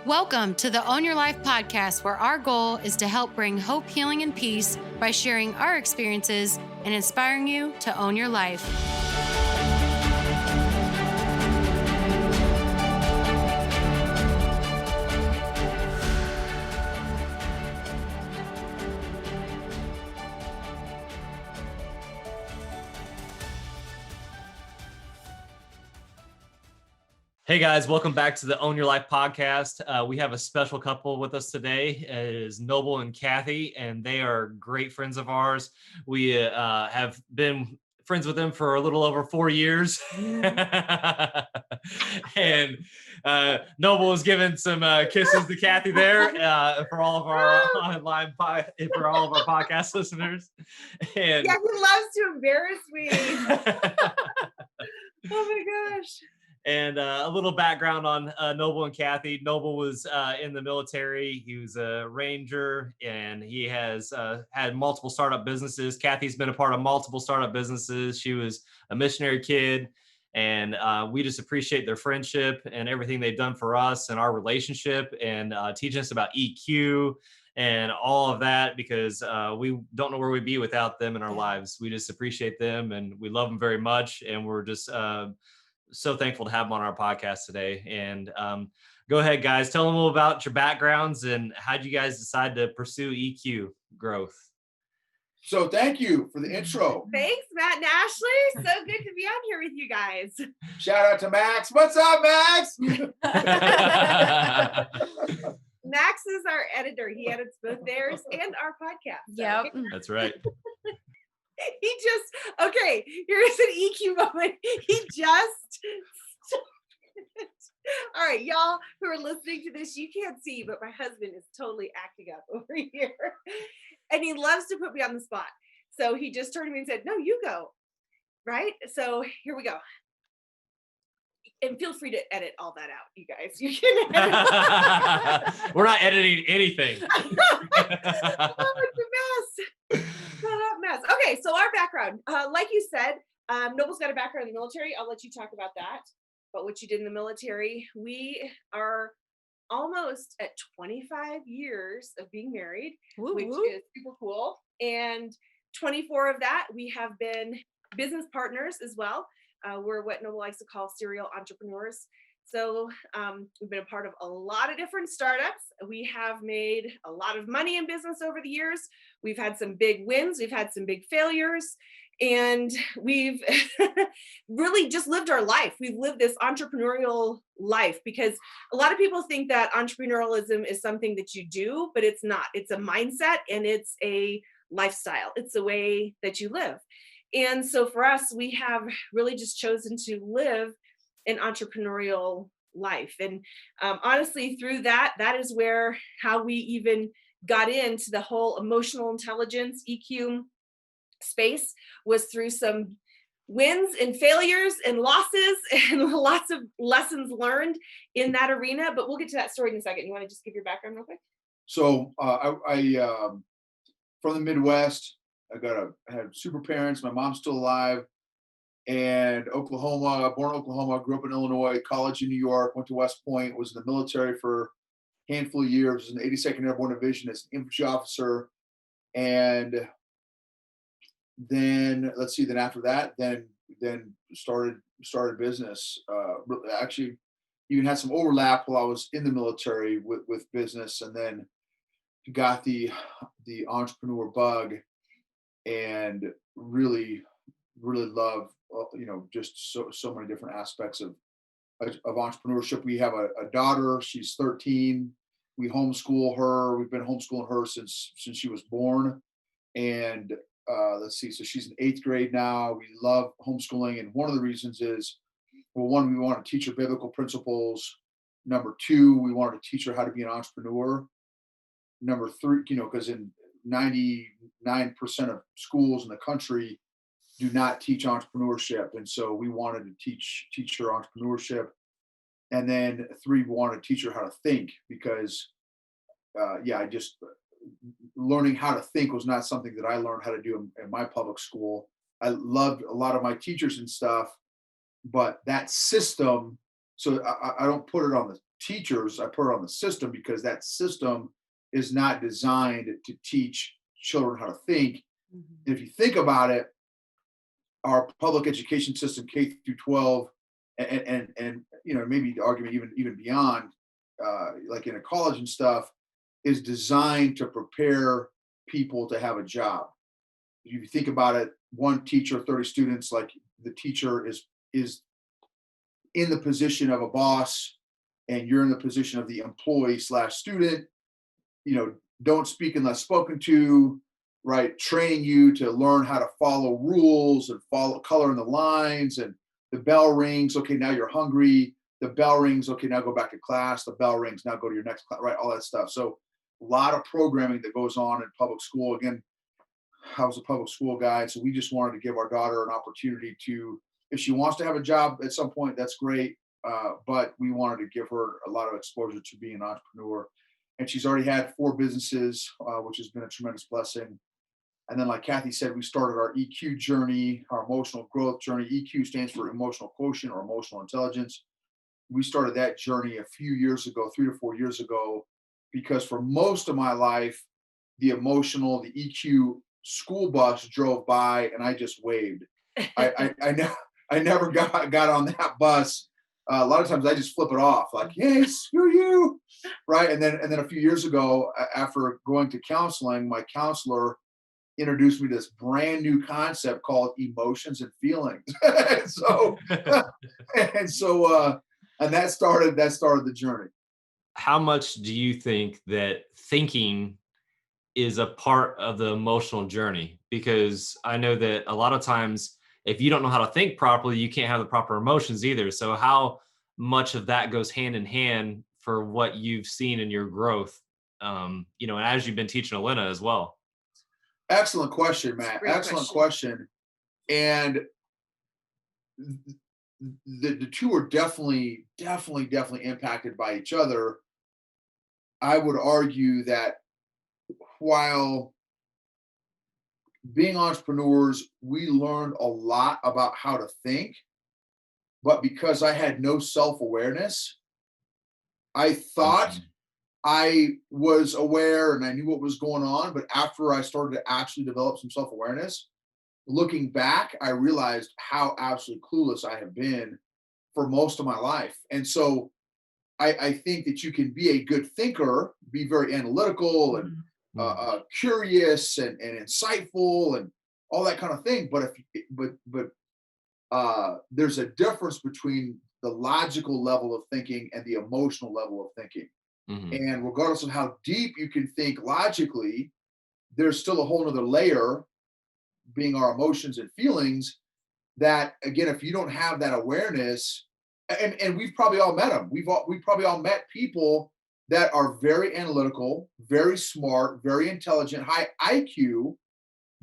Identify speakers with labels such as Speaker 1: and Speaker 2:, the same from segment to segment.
Speaker 1: Welcome to the Own Your Life podcast, where our goal is to help bring hope, healing, and peace by sharing our experiences and inspiring you to own your life.
Speaker 2: Hey guys, welcome back to the Own Your Life podcast. We have a special couple with us today. It is Noble and Kathy, and they are great friends of ours. We have been friends with them for a little over 4 years. And Noble was giving some kisses to Kathy there for all of our for all of our podcast listeners. And
Speaker 3: yeah, he loves to embarrass me. Oh my gosh.
Speaker 2: And a little background on Noble and Kathy. Noble was in the military. He was a Ranger, and he has had multiple startup businesses. Kathy's been a part of multiple startup businesses. She was a missionary kid, and we just appreciate their friendship and everything they've done for us and our relationship, and teaching us about EQ and all of that, because we don't know where we'd be without them in our lives. We just appreciate them, and we love them very much, and we're just so thankful to have them on our podcast today. And go ahead, guys, tell them a little about your backgrounds and how did you guys decide to pursue EQ growth?
Speaker 4: So thank you for the intro.
Speaker 3: Thanks, Matt and Ashley. So good to be on here with you guys.
Speaker 4: Shout out to Max. What's up, Max?
Speaker 3: Max is our editor. He edits both theirs and our podcast.
Speaker 1: Yep.
Speaker 2: That's right.
Speaker 3: Okay, here's an EQ moment. All right, y'all who are listening to this, you can't see, but my husband is totally acting up over here. And he loves to put me on the spot. So he just turned to me and said, "No, you go." Right? So here we go. And feel free to edit all that out, you guys. You can edit.
Speaker 2: We're not editing anything.
Speaker 3: Oh, it's a mess. Mess. Okay, so our background, like you said, Noble's got a background in the military. I'll let you talk about that, about what you did in the military. We are almost at 25 years of being married, which is super cool. And 24 of that, we have been business partners as well. We're what Noble likes to call serial entrepreneurs. So we've been a part of a lot of different startups. We have made a lot of money in business over the years. We've had some big wins. We've had some big failures. And we've really just lived our life. We've lived this entrepreneurial life, because a lot of people think that entrepreneurialism is something that you do, but it's not. It's a mindset and it's a lifestyle. It's the way that you live. And so for us, we have really just chosen to live an entrepreneurial life. And honestly, through that is where how we even got into the whole emotional intelligence, EQ space, was through some wins and failures and losses and lots of lessons learned in that arena. But we'll get to that story in a second. You want to just give your background real quick?
Speaker 4: So I from the Midwest. I had super parents. My mom's still alive. And Oklahoma, born in Oklahoma, grew up in Illinois, college in New York, went to West Point, was in the military for a handful of years, was in the 82nd Airborne Division as an infantry officer. And then, then after that, then started business. Actually, even had some overlap while I was in the military with business, and then got the entrepreneur bug, and really love just so many different aspects of entrepreneurship. We have a daughter. She's 13. We homeschool her. We've been homeschooling her since she was born. And so she's in 8th grade now. We love homeschooling, and one of the reasons is, well, one, we want to teach her biblical principles. Number two, we wanted to teach her how to be an entrepreneur. Number three, because in 99% of schools in the country do not teach entrepreneurship. And so we wanted to teach her entrepreneurship. And then three, we wanted to teach her how to think, because learning how to think was not something that I learned how to do in my public school. I loved a lot of my teachers and stuff, but that system, so I don't put it on the teachers, I put it on the system because that system is not designed to teach children how to think.
Speaker 3: Mhm.
Speaker 4: If you think about it, our public education system, K through 12, and maybe the argument even beyond, like in a college and stuff, is designed to prepare people to have a job. If you think about it, one teacher, 30 students, like the teacher is in the position of a boss, and you're in the position of the employee slash student. Don't speak unless spoken to, right? Training you to learn how to follow rules and follow color in the lines. And the bell rings. Okay, now you're hungry. The bell rings. Okay, now go back to class. The bell rings. Now go to your next class, right? All that stuff. So a lot of programming that goes on in public school. Again, I was a public school guy, so we just wanted to give our daughter an opportunity to, if she wants to have a job at some point, that's great. But we wanted to give her a lot of exposure to being an entrepreneur. And she's already had 4 businesses, which has been a tremendous blessing. And then, like Kathy said, we started our EQ journey, our emotional growth journey. EQ stands for emotional quotient or emotional intelligence. We started that journey a few years ago, 3 to 4 years ago, because for most of my life, the EQ school bus drove by and I just waved. I never got on that bus. A lot of times I just flip it off, like, "Hey, screw you," right? And then a few years ago, after going to counseling, my counselor introduced me to this brand new concept called emotions and feelings. and so, and that started the journey.
Speaker 2: How much do you think that thinking is a part of the emotional journey? Because I know that a lot of times, if you don't know how to think properly, you can't have the proper emotions either. So how much of that goes hand in hand for what you've seen in your growth, and as you've been teaching Elena as well?
Speaker 4: Excellent question, Matt.
Speaker 3: Great
Speaker 4: Excellent question. And the two are definitely impacted by each other. I would argue that while being entrepreneurs, we learned a lot about how to think, but because I had no self-awareness, I thought I was aware and I knew what was going on. But after I started to actually develop some self-awareness, looking back, I realized how absolutely clueless I have been for most of my life. And so I think that you can be a good thinker, be very analytical and curious and insightful and all that kind of thing. But there's a difference between the logical level of thinking and the emotional level of thinking.
Speaker 2: Mhm.
Speaker 4: And regardless of how deep you can think logically, there's still a whole other layer, being our emotions and feelings, that again, if you don't have that awareness, and we've probably all met them, we've probably all met people that are very analytical, very smart, very intelligent, high IQ,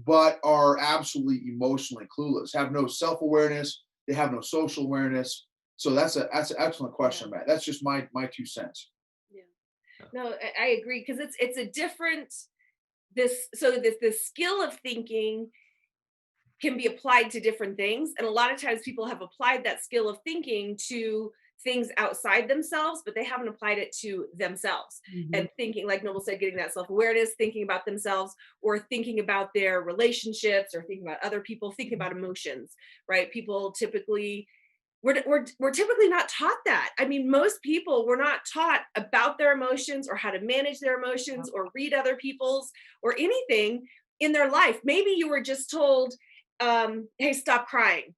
Speaker 4: but are absolutely emotionally clueless, have no self-awareness, they have no social awareness. So that's an excellent question, Matt. That's just my 2 cents.
Speaker 3: Yeah. No, I agree, because it's a different this skill of thinking can be applied to different things, and a lot of times people have applied that skill of thinking to things outside themselves, but they haven't applied it to themselves. And thinking, like Noble said, getting that self-awareness, thinking about themselves, or thinking about their relationships, or thinking about other people, thinking about emotions, right? People typically, we're typically not taught that. I mean, most people were not taught about their emotions or how to manage their emotions or read other people's or anything in their life. Maybe you were just told, hey, stop crying,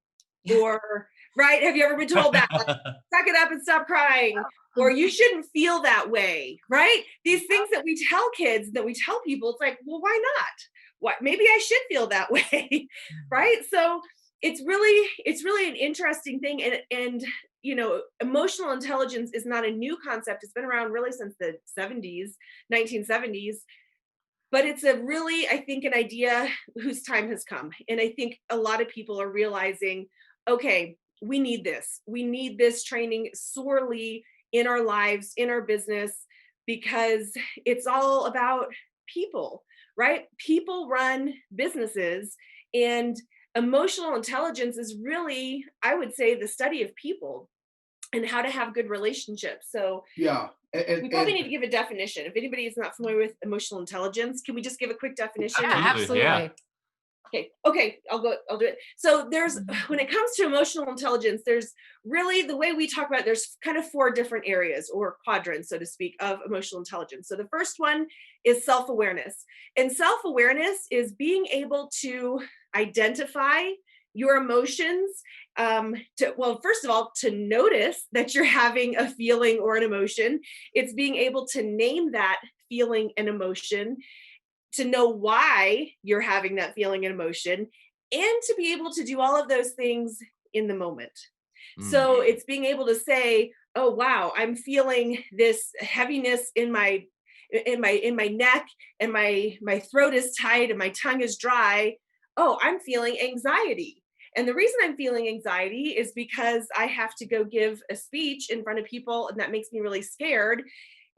Speaker 3: or right, have you ever been told that, like, suck it up and stop crying, or you shouldn't feel that way, right? These things that we tell kids, that we tell people, it's like, well, why not? What, maybe I should feel that way. Right? So it's really an interesting thing. And emotional intelligence is not a new concept. It's been around really since the 1970s. But it's a really, I think, an idea whose time has come. And I think a lot of people are realizing, okay, we need this. We need this training sorely in our lives, in our business, because it's all about people, right? People run businesses, and emotional intelligence is really, I would say, the study of people. and how to have good relationships. So
Speaker 4: Yeah.
Speaker 3: we probably need to give a definition. If anybody is not familiar with emotional intelligence, can we just give a quick definition?
Speaker 1: Yeah,
Speaker 2: Absolutely, yeah.
Speaker 1: absolutely.
Speaker 3: Okay, I'll do it. So there's, when it comes to emotional intelligence, there's really, the way we talk about it, there's kind of 4 different areas or quadrants, so to speak, of emotional intelligence. So the first one is self-awareness. And self-awareness is being able to identify your emotions, well, first of all, to notice that you're having a feeling or an emotion. It's being able to name that feeling and emotion, to know why you're having that feeling and emotion, and to be able to do all of those things in the moment. So it's being able to say, oh wow, I'm feeling this heaviness in my neck, and my throat is tight and my tongue is dry. Oh, I'm feeling anxiety. And the reason I'm feeling anxiety is because I have to go give a speech in front of people, and that makes me really scared.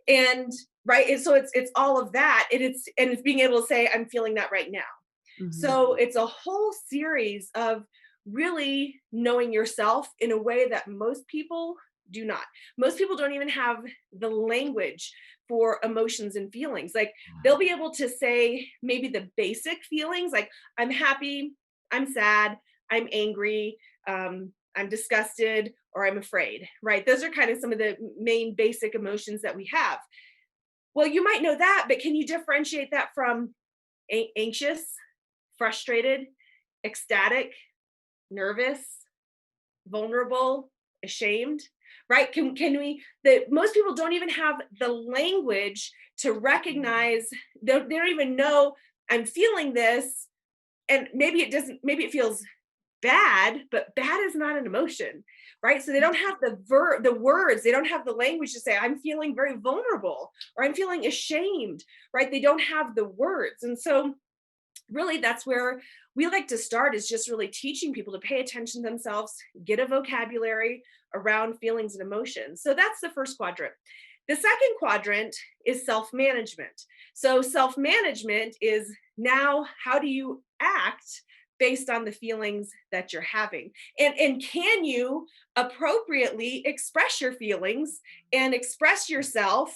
Speaker 3: And right, and so it's all of that, and it's being able to say I'm feeling that right now. So it's a whole series of really knowing yourself in a way that most people do not. Most people don't even have the language for emotions and feelings. Like, they'll be able to say maybe the basic feelings, like I'm happy, I'm sad, I'm angry, I'm disgusted, or I'm afraid, right? Those are kind of some of the main basic emotions that we have. Well, you might know that, but can you differentiate that from anxious, frustrated, ecstatic, nervous, vulnerable, ashamed, right? Can we, that most people don't even have the language to recognize, they don't even know I'm feeling this. And maybe it feels bad, but bad is not an emotion, right? So they don't have the words, they don't have the language to say I'm feeling very vulnerable or I'm feeling ashamed, right? They don't have the words. And so really that's where we like to start, is just really teaching people to pay attention to themselves, get a vocabulary around feelings and emotions. So that's the first quadrant. The second quadrant is self-management. So self-management is now, how do you act based on the feelings that you're having? And can you appropriately express your feelings and express yourself,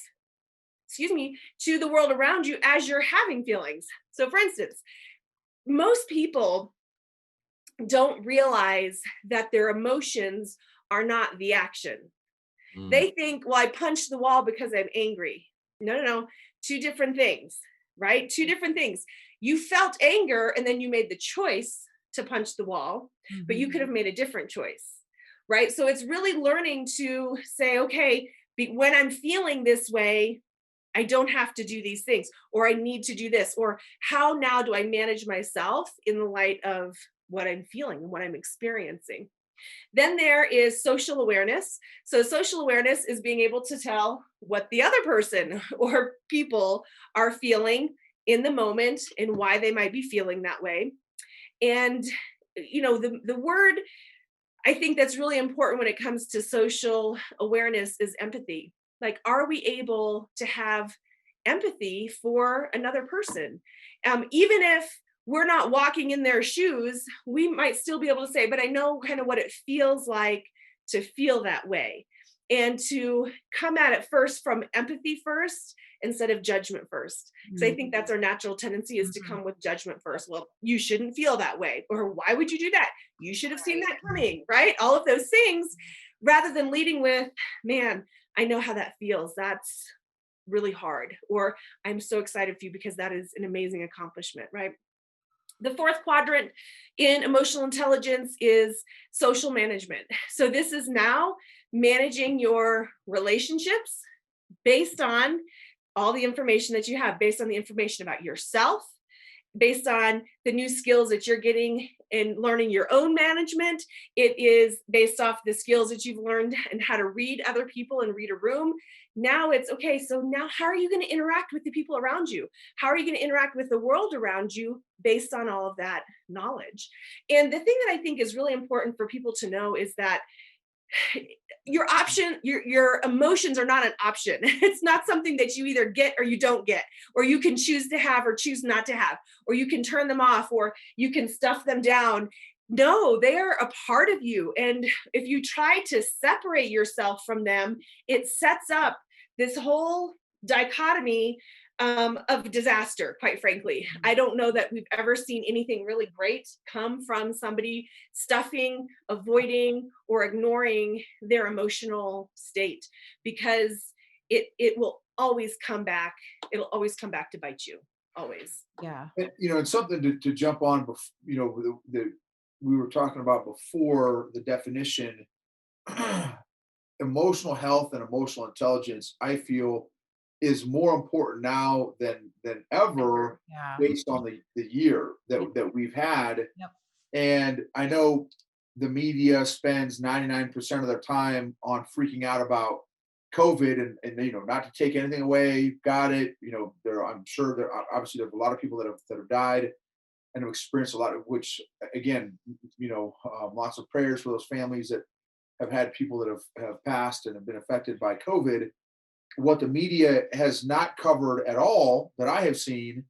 Speaker 3: to the world around you as you're having feelings? So for instance, most people don't realize that their emotions are not the action. They think, well, I punched the wall because I'm angry. No. 2 different things, right? 2 different things. You felt anger and then you made the choice to punch the wall, but you could have made a different choice, right? So it's really learning to say, okay, when I'm feeling this way, I don't have to do these things, or I need to do this, or how now do I manage myself in the light of what I'm feeling and what I'm experiencing. Then there is social awareness. So social awareness is being able to tell what the other person or people are feeling in the moment and why they might be feeling that way. And the word I think that's really important when it comes to social awareness is empathy. Like, are we able to have empathy for another person? Even if we're not walking in their shoes, we might still be able to say, but I know kind of what it feels like to feel that way. And to come at it first from empathy first instead of judgment first. Because I think that's our natural tendency, is to come with judgment first. Well, you shouldn't feel that way. Or why would you do that? You should have seen that coming, right? All of those things, rather than leading with, man, I know how that feels. That's really hard. Or I'm so excited for you because that is an amazing accomplishment, right? The fourth quadrant in emotional intelligence is social management. So this is now managing your relationships based on all the information that you have, based on the information about yourself, based on the new skills that you're getting in learning your own management. It is based off the skills that you've learned and how to read other people and read a room. Now it's okay, so now how are you going to interact with the people around you? How are you going to interact with the world around you based on all of that knowledge? And the thing that I think is really important for people to know is that your emotions are not an option. It's not something that you either get or you don't get, or you can choose to have or choose not to have, or you can turn them off, or you can stuff them down. No, they are a part of you. And if you try to separate yourself from them, it sets up this whole dichotomy of disaster, quite frankly. I don't know that we've ever seen anything really great come from somebody stuffing, avoiding, or ignoring their emotional state, because it will always come back. It'll always come back to bite you. Always.
Speaker 1: Yeah.
Speaker 4: And, and something to jump on, we were talking about before, the definition, emotional health and emotional intelligence, I feel, is more important now than ever,
Speaker 1: Yeah.
Speaker 4: based on the year that we've had.
Speaker 1: Yep.
Speaker 4: And I know the media spends 99% of their time on freaking out about COVID, and not to take anything away, got it. I'm sure there obviously there's a lot of people that have died and have experienced a lot of, which again, lots of prayers for those families that have had people that have passed and have been affected by COVID. What the media has not covered at all, that I have seen,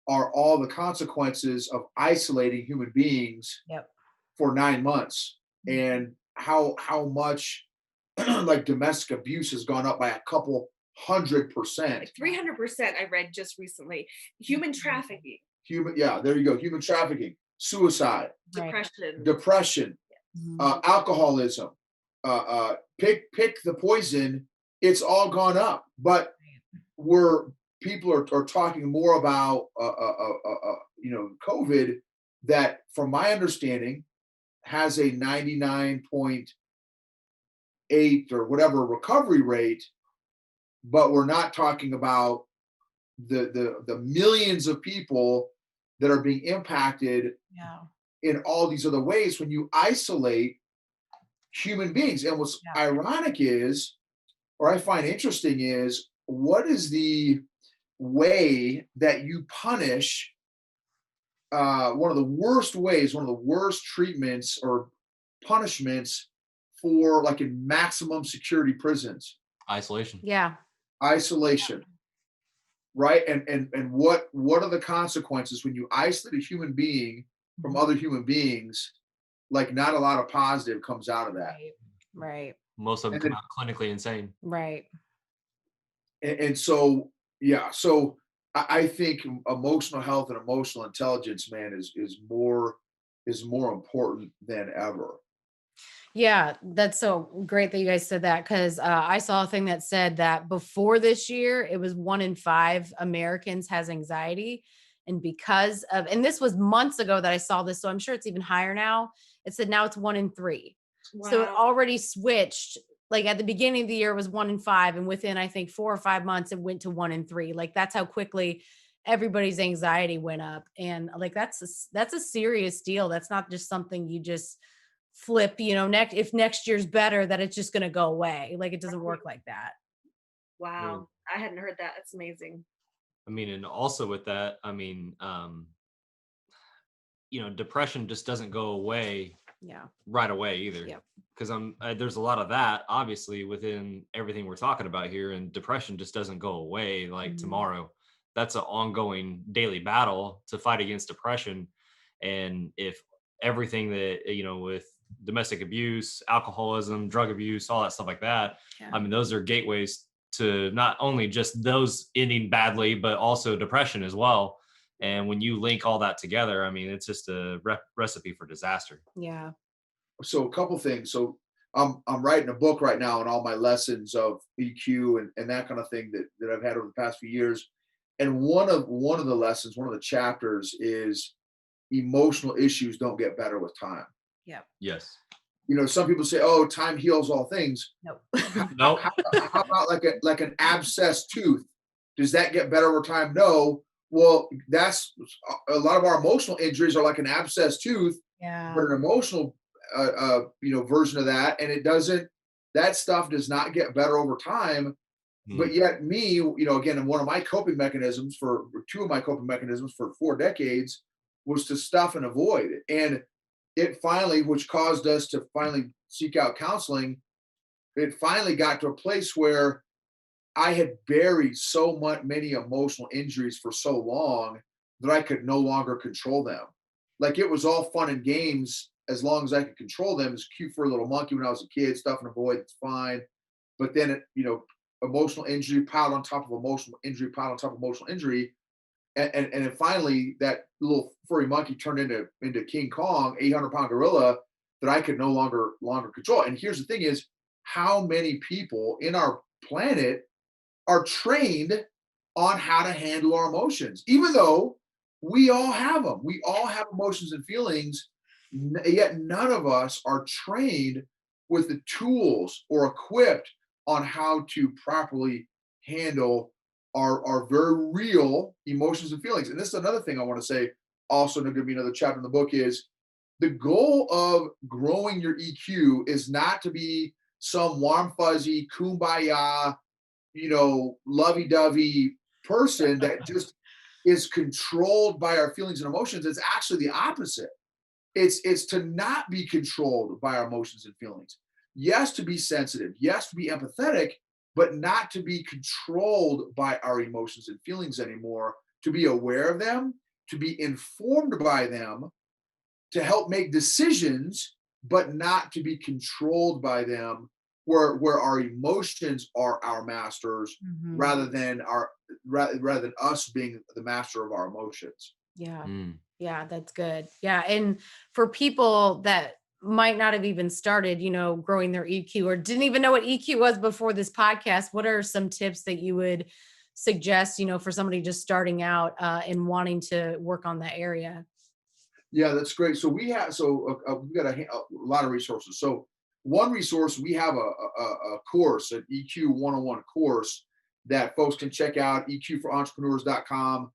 Speaker 4: are all the consequences of isolating human beings
Speaker 1: Yep.
Speaker 4: for 9 months, and how much like domestic abuse has gone up by a couple 100%.
Speaker 3: Like 300%, I read just recently. Human trafficking,
Speaker 4: Yeah, there you go. Human trafficking, suicide,
Speaker 1: Right.
Speaker 4: depression,
Speaker 1: Mhm.
Speaker 4: alcoholism, pick the poison. It's all gone up, but where people are talking more about COVID, that from my understanding has a 99.8 or whatever recovery rate, but we're not talking about the millions of people that are being impacted
Speaker 1: Yeah.
Speaker 4: in all these other ways when you isolate human beings. And what's
Speaker 1: Yeah.
Speaker 4: ironic is, or I find interesting is, what is the way that you punish, one of the worst ways, one of the worst treatments or punishments for, like, in maximum security prisons?
Speaker 2: Isolation.
Speaker 1: Yeah.
Speaker 4: Isolation, right? And what are the consequences when you isolate a human being from other human beings? Like, not a lot of positive comes out of that.
Speaker 1: Right. Right.
Speaker 2: Most of them
Speaker 4: And
Speaker 2: come
Speaker 4: then,
Speaker 2: out clinically insane.
Speaker 1: Right.
Speaker 4: and so, yeah, so I think emotional health and emotional intelligence, man, is more important than ever.
Speaker 1: Yeah, that's so great that you guys said that, because I saw a thing that said that before this year, it was 1 in 5 Americans has anxiety. And because of, and this was months ago that I saw this, so I'm sure it's even higher now. It said now it's 1 in 3. So it
Speaker 3: wow.
Speaker 1: already switched. Like at the beginning of the year, it was 1 in 5. And within, I think, 4 or 5 months, it went to 1 in 3. Like that's how quickly everybody's anxiety went up. And like that's a serious deal. That's not just something you just flip, if next year's better, that it's just going to go away. Like it doesn't work like that.
Speaker 3: Wow. I hadn't heard that. That's amazing.
Speaker 2: I mean, and also with that, I mean, depression just doesn't go away
Speaker 1: Yeah.
Speaker 2: right away either.
Speaker 1: Yep.
Speaker 2: Because there's a lot of that obviously within everything we're talking about here, and depression just doesn't go away like
Speaker 1: Mhm.
Speaker 2: tomorrow. That's an ongoing daily battle to fight against depression. And if everything that with domestic abuse, alcoholism, drug abuse, all that stuff like that,
Speaker 1: Yeah.
Speaker 2: I mean, those are gateways to not only just those ending badly, but also depression as well. And when you link all that together, I mean, it's just a recipe for disaster.
Speaker 1: Yeah.
Speaker 4: So a couple things. So I'm writing a book right now on all my lessons of EQ and that kind of thing that I've had over the past few years. And one of the lessons, one of the chapters is emotional issues don't get better with time.
Speaker 1: Yeah.
Speaker 2: Yes.
Speaker 4: Some people say, "Oh, time heals all things."
Speaker 1: Nope.
Speaker 2: Nope.
Speaker 4: How about like an abscessed tooth? Does that get better over time? No. Well, that's a lot of our emotional injuries are like an abscessed tooth,
Speaker 1: Yeah.
Speaker 4: but an emotional, version of that, and it doesn't. That stuff does not get better over time. But yet, me, again, one of my coping mechanisms for 4 decades was to stuff and avoid, and it finally, which caused us to finally seek out counseling. It finally got to a place where I had buried so many emotional injuries for so long that I could no longer control them. Like, it was all fun and games as long as I could control them. It's cute for a little monkey when I was a kid, stuffing a void, it's fine. But then emotional injury piled on top of emotional injury, piled on top of emotional injury. And then finally that little furry monkey turned into King Kong, 800-pound gorilla that I could no longer control. And here's the thing is, how many people in our planet are trained on how to handle our emotions, even though we all have them. We all have emotions and feelings, yet none of us are trained with the tools or equipped on how to properly handle our very real emotions and feelings. And this is another thing I want to say, also going to be another chapter in the book, is the goal of growing your EQ is not to be some warm, fuzzy, kumbaya, lovey-dovey person that just is controlled by our feelings and emotions. It's actually the opposite. It's to not be controlled by our emotions and feelings. Yes, to be sensitive. Yes, to be empathetic, but not to be controlled by our emotions and feelings anymore. To be aware of them, to be informed by them, to help make decisions, but not to be controlled by them, where our emotions are our masters
Speaker 1: Mhm.
Speaker 4: rather than us being the master of our emotions.
Speaker 1: Yeah.
Speaker 2: Mm.
Speaker 1: Yeah, that's good. Yeah. And for people that might not have even started, growing their EQ or didn't even know what EQ was before this podcast, what are some tips that you would suggest, for somebody just starting out and wanting to work on that area?
Speaker 4: Yeah, that's great. So we got a lot of resources. So one resource, we have a course, an EQ 101 course that folks can check out, eqforentrepreneurs.com.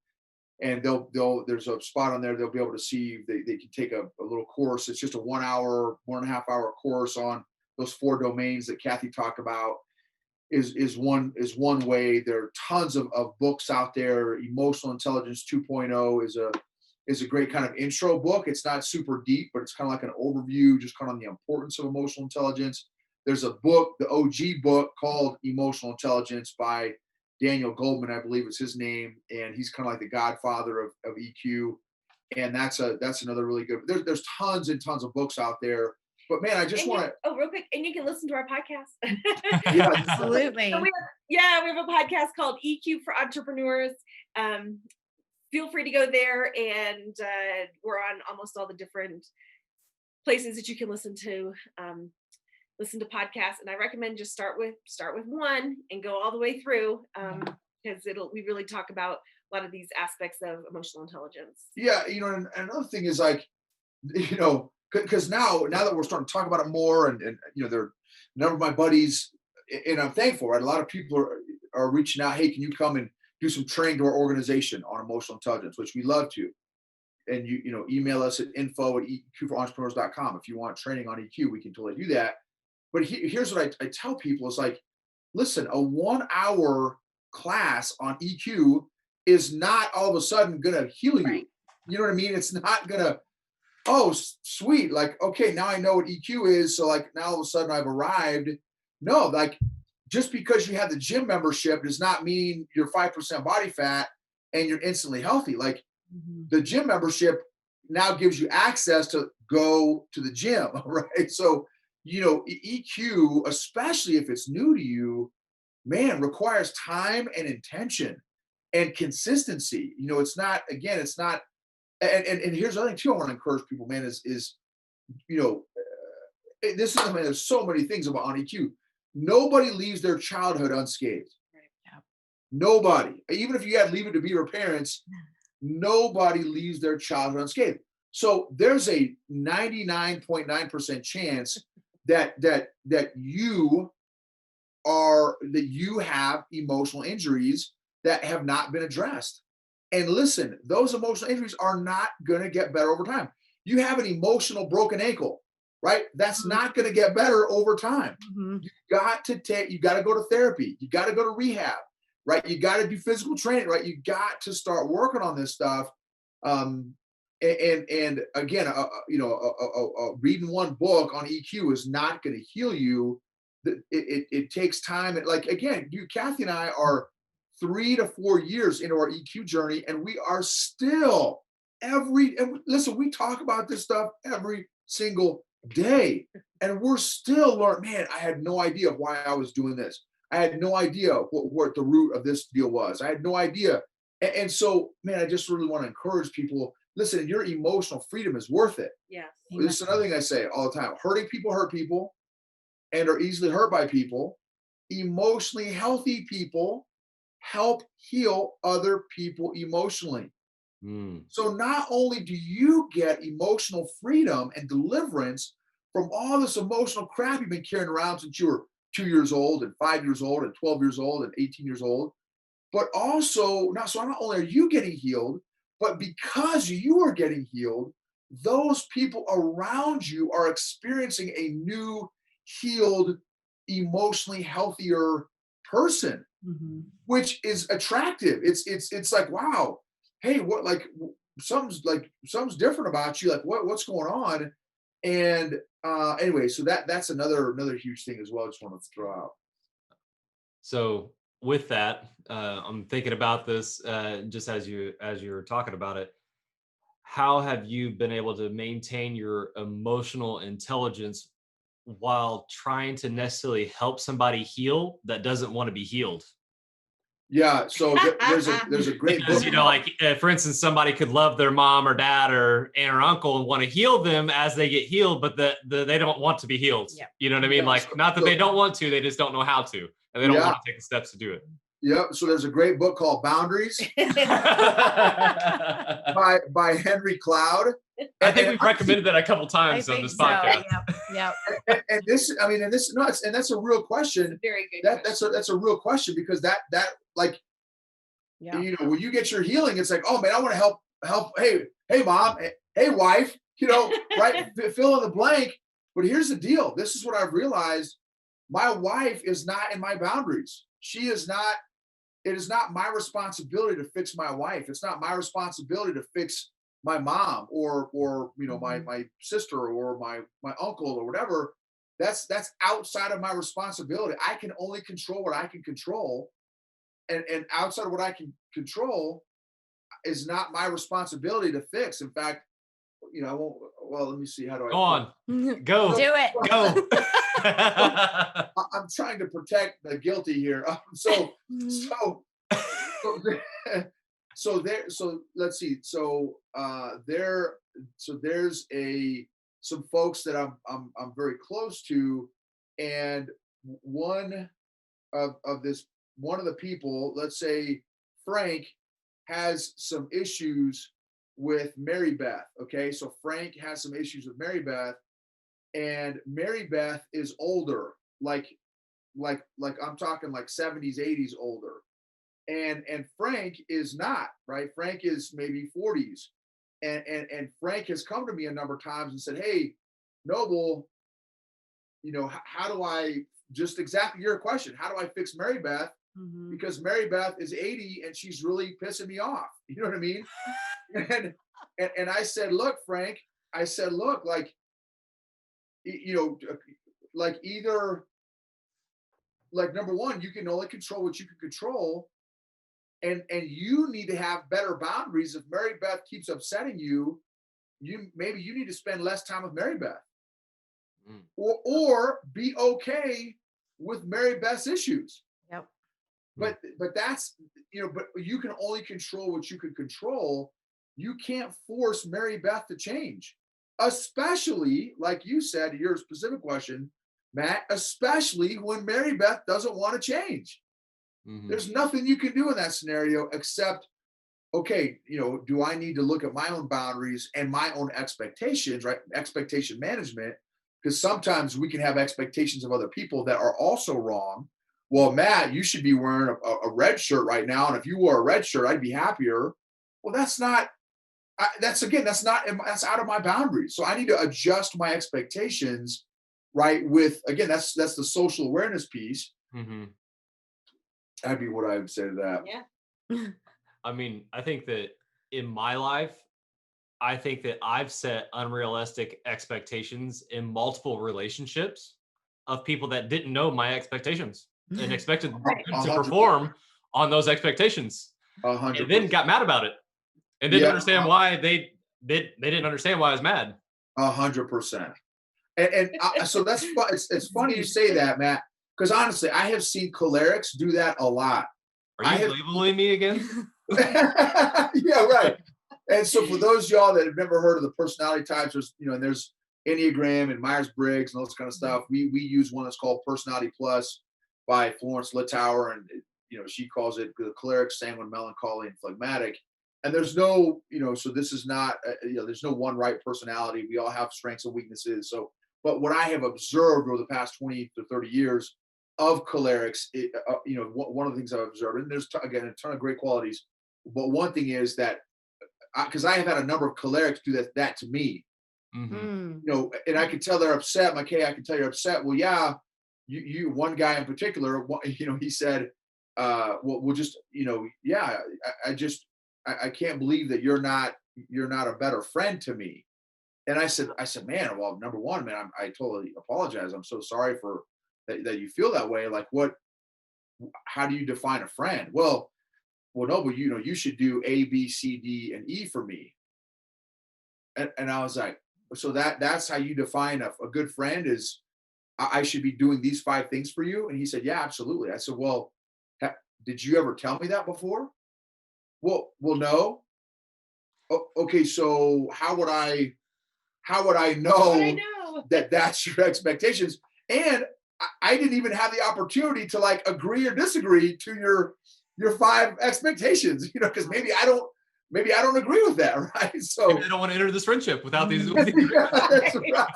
Speaker 4: And there's a spot on there they'll be able to see. They can take a little course. It's just a 1 hour, 1.5 hour course on those 4 domains that Kathy talked about. Is one way. There are tons of books out there. Emotional Intelligence 2.0 is a great kind of intro book. It's not super deep, but it's kind of like an overview, just kind of on the importance of emotional intelligence. There's a book, the OG book, called Emotional Intelligence by Daniel Goldman, I believe is his name, and he's kind of like the godfather of EQ. And that's another really good. There's tons and tons of books out there. But man, I just want to.
Speaker 3: Oh, real quick, and you can listen to our podcast.
Speaker 4: Yeah,
Speaker 1: Absolutely.
Speaker 3: So we have a podcast called EQ for Entrepreneurs. Feel free to go there, and we're on almost all the different places that you can listen to podcasts. And I recommend just start with one and go all the way through, because we really talk about a lot of these aspects of emotional intelligence.
Speaker 4: Yeah, and another thing is like, because now that we're starting to talk about it more, and there are a number of my buddies, and I'm thankful, right? A lot of people are reaching out. Hey, can you come and do some training to our organization on emotional intelligence, which we love to. And email us at info@eqforentrepreneurs.com. If you want training on EQ, we can totally do that. But here's what I tell people is like, listen, a 1 hour class on EQ is not all of a sudden gonna heal you.
Speaker 3: Right.
Speaker 4: You know what I mean? It's not gonna, oh, sweet. Like, okay, now I know what EQ is. So like now all of a sudden I've arrived. No, like just because you have the gym membership does not mean you're 5% body fat and you're instantly healthy. Like the gym membership now gives you access to go to the gym, right? So, EQ, especially if it's new to you, man, requires time and intention and consistency. It's not, and here's the other thing too, I want to encourage people, man, is this is, I mean, there's so many things about on EQ. Nobody leaves their childhood unscathed.
Speaker 1: Right. Yeah.
Speaker 4: Nobody, even if you had Leave It to Beaver parents, nobody leaves their childhood unscathed. So there's a 99.9% chance that you have emotional injuries that have not been addressed. And listen, those emotional injuries are not going to get better over time. You have an emotional broken ankle, right? That's not going to get better over time.
Speaker 1: Mm-hmm.
Speaker 4: You got to go to therapy. You got to go to rehab, right? You got to do physical training, right? You got to start working on this stuff. And again, reading one book on EQ is not going to heal you. It takes time. Like, again, Kathy and I are 3 to 4 years into our EQ journey, and we are still and listen, we talk about this stuff every single day. And we're still learning, man, I had no idea why I was doing this. I had no idea what the root of this deal was. I had no idea. And so, man, I just really want to encourage people, listen, your emotional freedom is worth it.
Speaker 3: Yes.
Speaker 4: This is another thing I say all the time. Hurting people hurt people and are easily hurt by people. Emotionally healthy people help heal other people emotionally. So not only do you get emotional freedom and deliverance from all this emotional crap you've been carrying around since you were 2 years old and 5 years old and 12 years old and 18 years old, but also not only are you getting healed, but because you are getting healed, those people around you are experiencing a new, healed, emotionally healthier person, which is attractive. It's like, wow, hey, what, like something's different about you. Like what's going on? And anyway, so that's another huge thing as well. I just want to throw out.
Speaker 2: So with that, I'm thinking about this just as you were talking about it. How have you been able to maintain your emotional intelligence while trying to necessarily help somebody heal that doesn't want to be healed?
Speaker 4: Yeah, so there's a great
Speaker 2: Because,
Speaker 4: book.
Speaker 2: like, for instance, somebody could love their mom or dad or aunt or uncle and want to heal them as they get healed, but they don't want to be healed.
Speaker 1: Yep.
Speaker 2: You know what I mean?
Speaker 4: Yeah,
Speaker 2: Like, not that they don't want to, they just don't know how to, and they don't want to take the steps to do it.
Speaker 4: Yep. So there's a great book called Boundaries by Henry Cloud.
Speaker 2: I think we've recommended that a couple times on this podcast.
Speaker 1: Yep.
Speaker 4: And this, I mean, and this nuts, and that's a real question.
Speaker 3: Very good.
Speaker 4: That's a real question, because that like, you know, when you get your healing, it's like, oh man, I want to help. Hey mom, hey wife, you know, right? Fill in the blank. But here's the deal. This is what I've realized. My wife is not in my boundaries. She is not. It is not my responsibility to fix my wife. It's not my responsibility to fix my mom or you know, my sister or my uncle or whatever. That's outside of my responsibility. I can only control what I can control, and outside of what I can control is not my responsibility to fix. In fact, you know, I won't, well, let me see, how do I
Speaker 2: Go on, go,
Speaker 1: do it,
Speaker 2: go.
Speaker 4: I'm trying to protect the guilty here. So let's see. So there's some folks that I'm very close to, and one of the people, let's say Frank, has some issues with Mary Beth. Okay, so Frank has some issues with Mary Beth, and Mary Beth is older, like I'm talking like 70s, 80s older. And Frank is not, right? Frank is maybe 40s. And Frank has come to me a number of times and said, hey, Noble, you know, how do I, just exactly your question, how do I fix Mary Beth? Because Mary Beth is 80 and she's really pissing me off. You know what I mean? And I said, look, Frank, like, you know, like either, like, number one, you can only control what you can control. And you need to have better boundaries. If Mary Beth keeps upsetting you, maybe you need to spend less time with Mary Beth. Or be okay with Mary Beth's issues.
Speaker 1: Yep.
Speaker 4: But that's, you know, but you can only control what you can control. You can't force Mary Beth to change. Especially, like you said, your specific question, Matt, especially when Mary Beth doesn't want to change. There's nothing you can do in that scenario except, okay, you know, do I need to look at my own boundaries and my own expectations, right? Expectation management, because sometimes we can have expectations of other people that are also wrong. Well, Matt, you should be wearing a red shirt right now, and if you wore a red shirt, I'd be happier. Well, that's not. That's out of my boundaries. So I need to adjust my expectations, right? With, again, that's the social awareness piece. That'd be what I would say to that.
Speaker 3: Yeah.
Speaker 2: I mean, I think that in my life, I think that I've set unrealistic expectations in multiple relationships of people that didn't know my expectations and expected to perform on those expectations,
Speaker 4: 100%.
Speaker 2: and then got mad about it and didn't understand why they didn't understand why I was mad.
Speaker 4: 100%. So that's it's funny you say that, Matt, because honestly, I have seen cholerics do that a lot.
Speaker 2: Are
Speaker 4: I
Speaker 2: you
Speaker 4: have,
Speaker 2: labeling me again?
Speaker 4: yeah, right. And so for those y'all that have never heard of the personality types, there's Enneagram and Myers-Briggs and all this kind of stuff. We use one that's called Personality Plus by Florence Littauer, and she calls it the choleric, sanguine, melancholy, and phlegmatic. And there's no, so this is not, there's no one right personality. We all have strengths and weaknesses. So, but what I have observed over the past 20 to 30 years of cholerics, one of the things I've observed, and there's again a ton of great qualities, but one thing is that because I have had a number of cholerics do that to me,
Speaker 1: Mm.
Speaker 4: and I can tell they're upset. I'm like, hey, I can tell you're upset. Well, yeah, you one guy in particular, he said, well, we'll just, yeah, I can't believe that you're not a better friend to me. And I said, man, well, number one, man, I totally apologize. I'm so sorry for that you feel that way. Like, how do you define a friend? Well, no, but you should do A, B, C, D, and E for me. And I was like, so that's how you define a good friend is I should be doing these 5 things for you? And he said, yeah, absolutely. I said, well, did you ever tell me that before? Well, no. Okay, so how would I
Speaker 3: But I
Speaker 4: know
Speaker 3: know.
Speaker 4: that that's your expectations? And I didn't even have the opportunity to like agree or disagree to your 5 expectations, because maybe I don't agree with that, right?
Speaker 2: Maybe
Speaker 4: So
Speaker 2: I don't want to enter this friendship without these.
Speaker 4: yeah, that's right.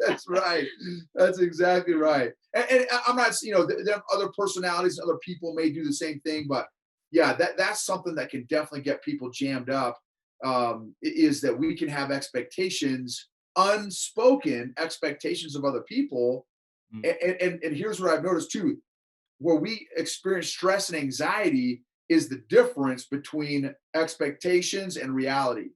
Speaker 4: That's right. That's exactly right. And I'm not, there are other personalities, other people may do the same thing, but yeah, that's something that can definitely get people jammed up. Is that we can have expectations, unspoken expectations of other people,
Speaker 2: Mm.
Speaker 4: and here's what I've noticed too: where we experience stress and anxiety is the difference between expectations and reality.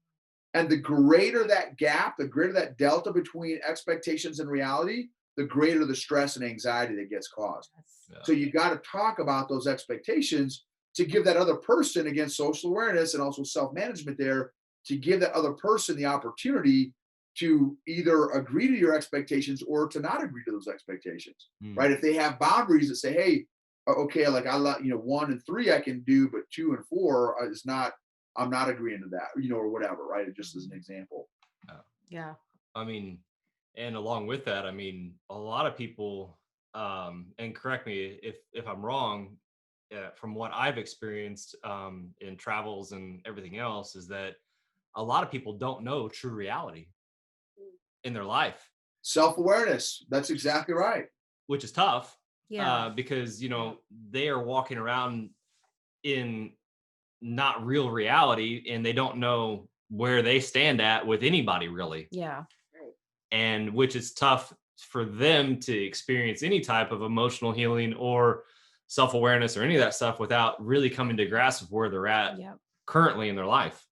Speaker 4: And the greater that gap, the greater that delta between expectations and reality, the greater the stress and anxiety that gets caused.
Speaker 1: Yes.
Speaker 2: Yeah.
Speaker 4: So you got to talk about those expectations to give that other person, again, social awareness and also self management there, to give that other person the opportunity to either agree to your expectations or to not agree to those expectations,
Speaker 2: Mm.
Speaker 4: right? If they have boundaries that say, hey, okay, like 1 and 3 I can do, but 2 and 4 is not, I'm not agreeing to that, or whatever, right? Just as an example.
Speaker 1: Yeah.
Speaker 2: I mean, and along with that, I mean, a lot of people, and correct me if I'm wrong, from what I've experienced in travels and everything else, is that a lot of people don't know true reality in their life,
Speaker 4: Self-awareness. That's exactly right.
Speaker 2: which is tough
Speaker 1: Yeah.
Speaker 2: because they are walking around in not real reality and they don't know where they stand at with anybody really,
Speaker 1: Yeah.
Speaker 2: and which is tough for them to experience any type of emotional healing or self-awareness or any of that stuff without really coming to grasp of where they're at
Speaker 1: Yeah.
Speaker 2: currently in their life.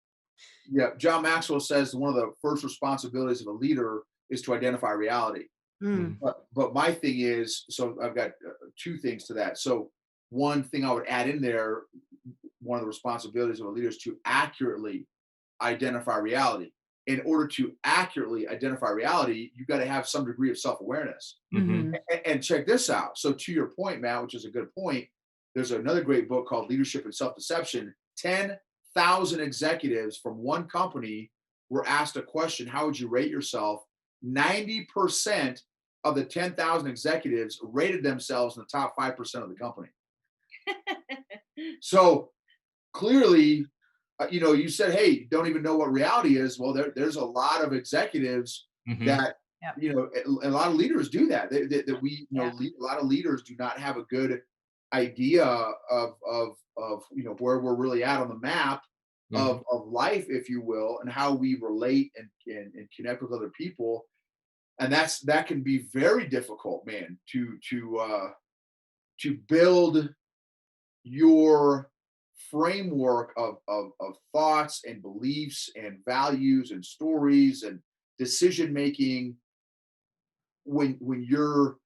Speaker 4: Yeah. John Maxwell says one of the first responsibilities of a leader is to identify reality.
Speaker 1: Mm.
Speaker 4: But my thing is, so I've got 2 things to that. So one thing I would add in there, one of the responsibilities of a leader is to accurately identify reality. In order to accurately identify reality, you've got to have some degree of self-awareness.
Speaker 2: Mm-hmm.
Speaker 4: And check this out. So to your point, Matt, which is a good point, there's another great book called Leadership and Self-Deception. 10,000 executives from one company were asked a question: how would you rate yourself? 90% of the 10,000 executives rated themselves in the top 5% of the company. So clearly, you said, hey, don't even know what reality is. Well, there's a lot of executives
Speaker 2: Mm-hmm.
Speaker 4: that,
Speaker 1: Yeah.
Speaker 4: a lot of leaders do that. That we,
Speaker 1: Yeah.
Speaker 4: a lot of leaders do not have a good idea of where we're really at on the map
Speaker 2: Mm-hmm.
Speaker 4: of life, if you will, and how we relate and connect with other people. And that can be very difficult, man, to build your framework of thoughts and beliefs and values and stories and decision making when you're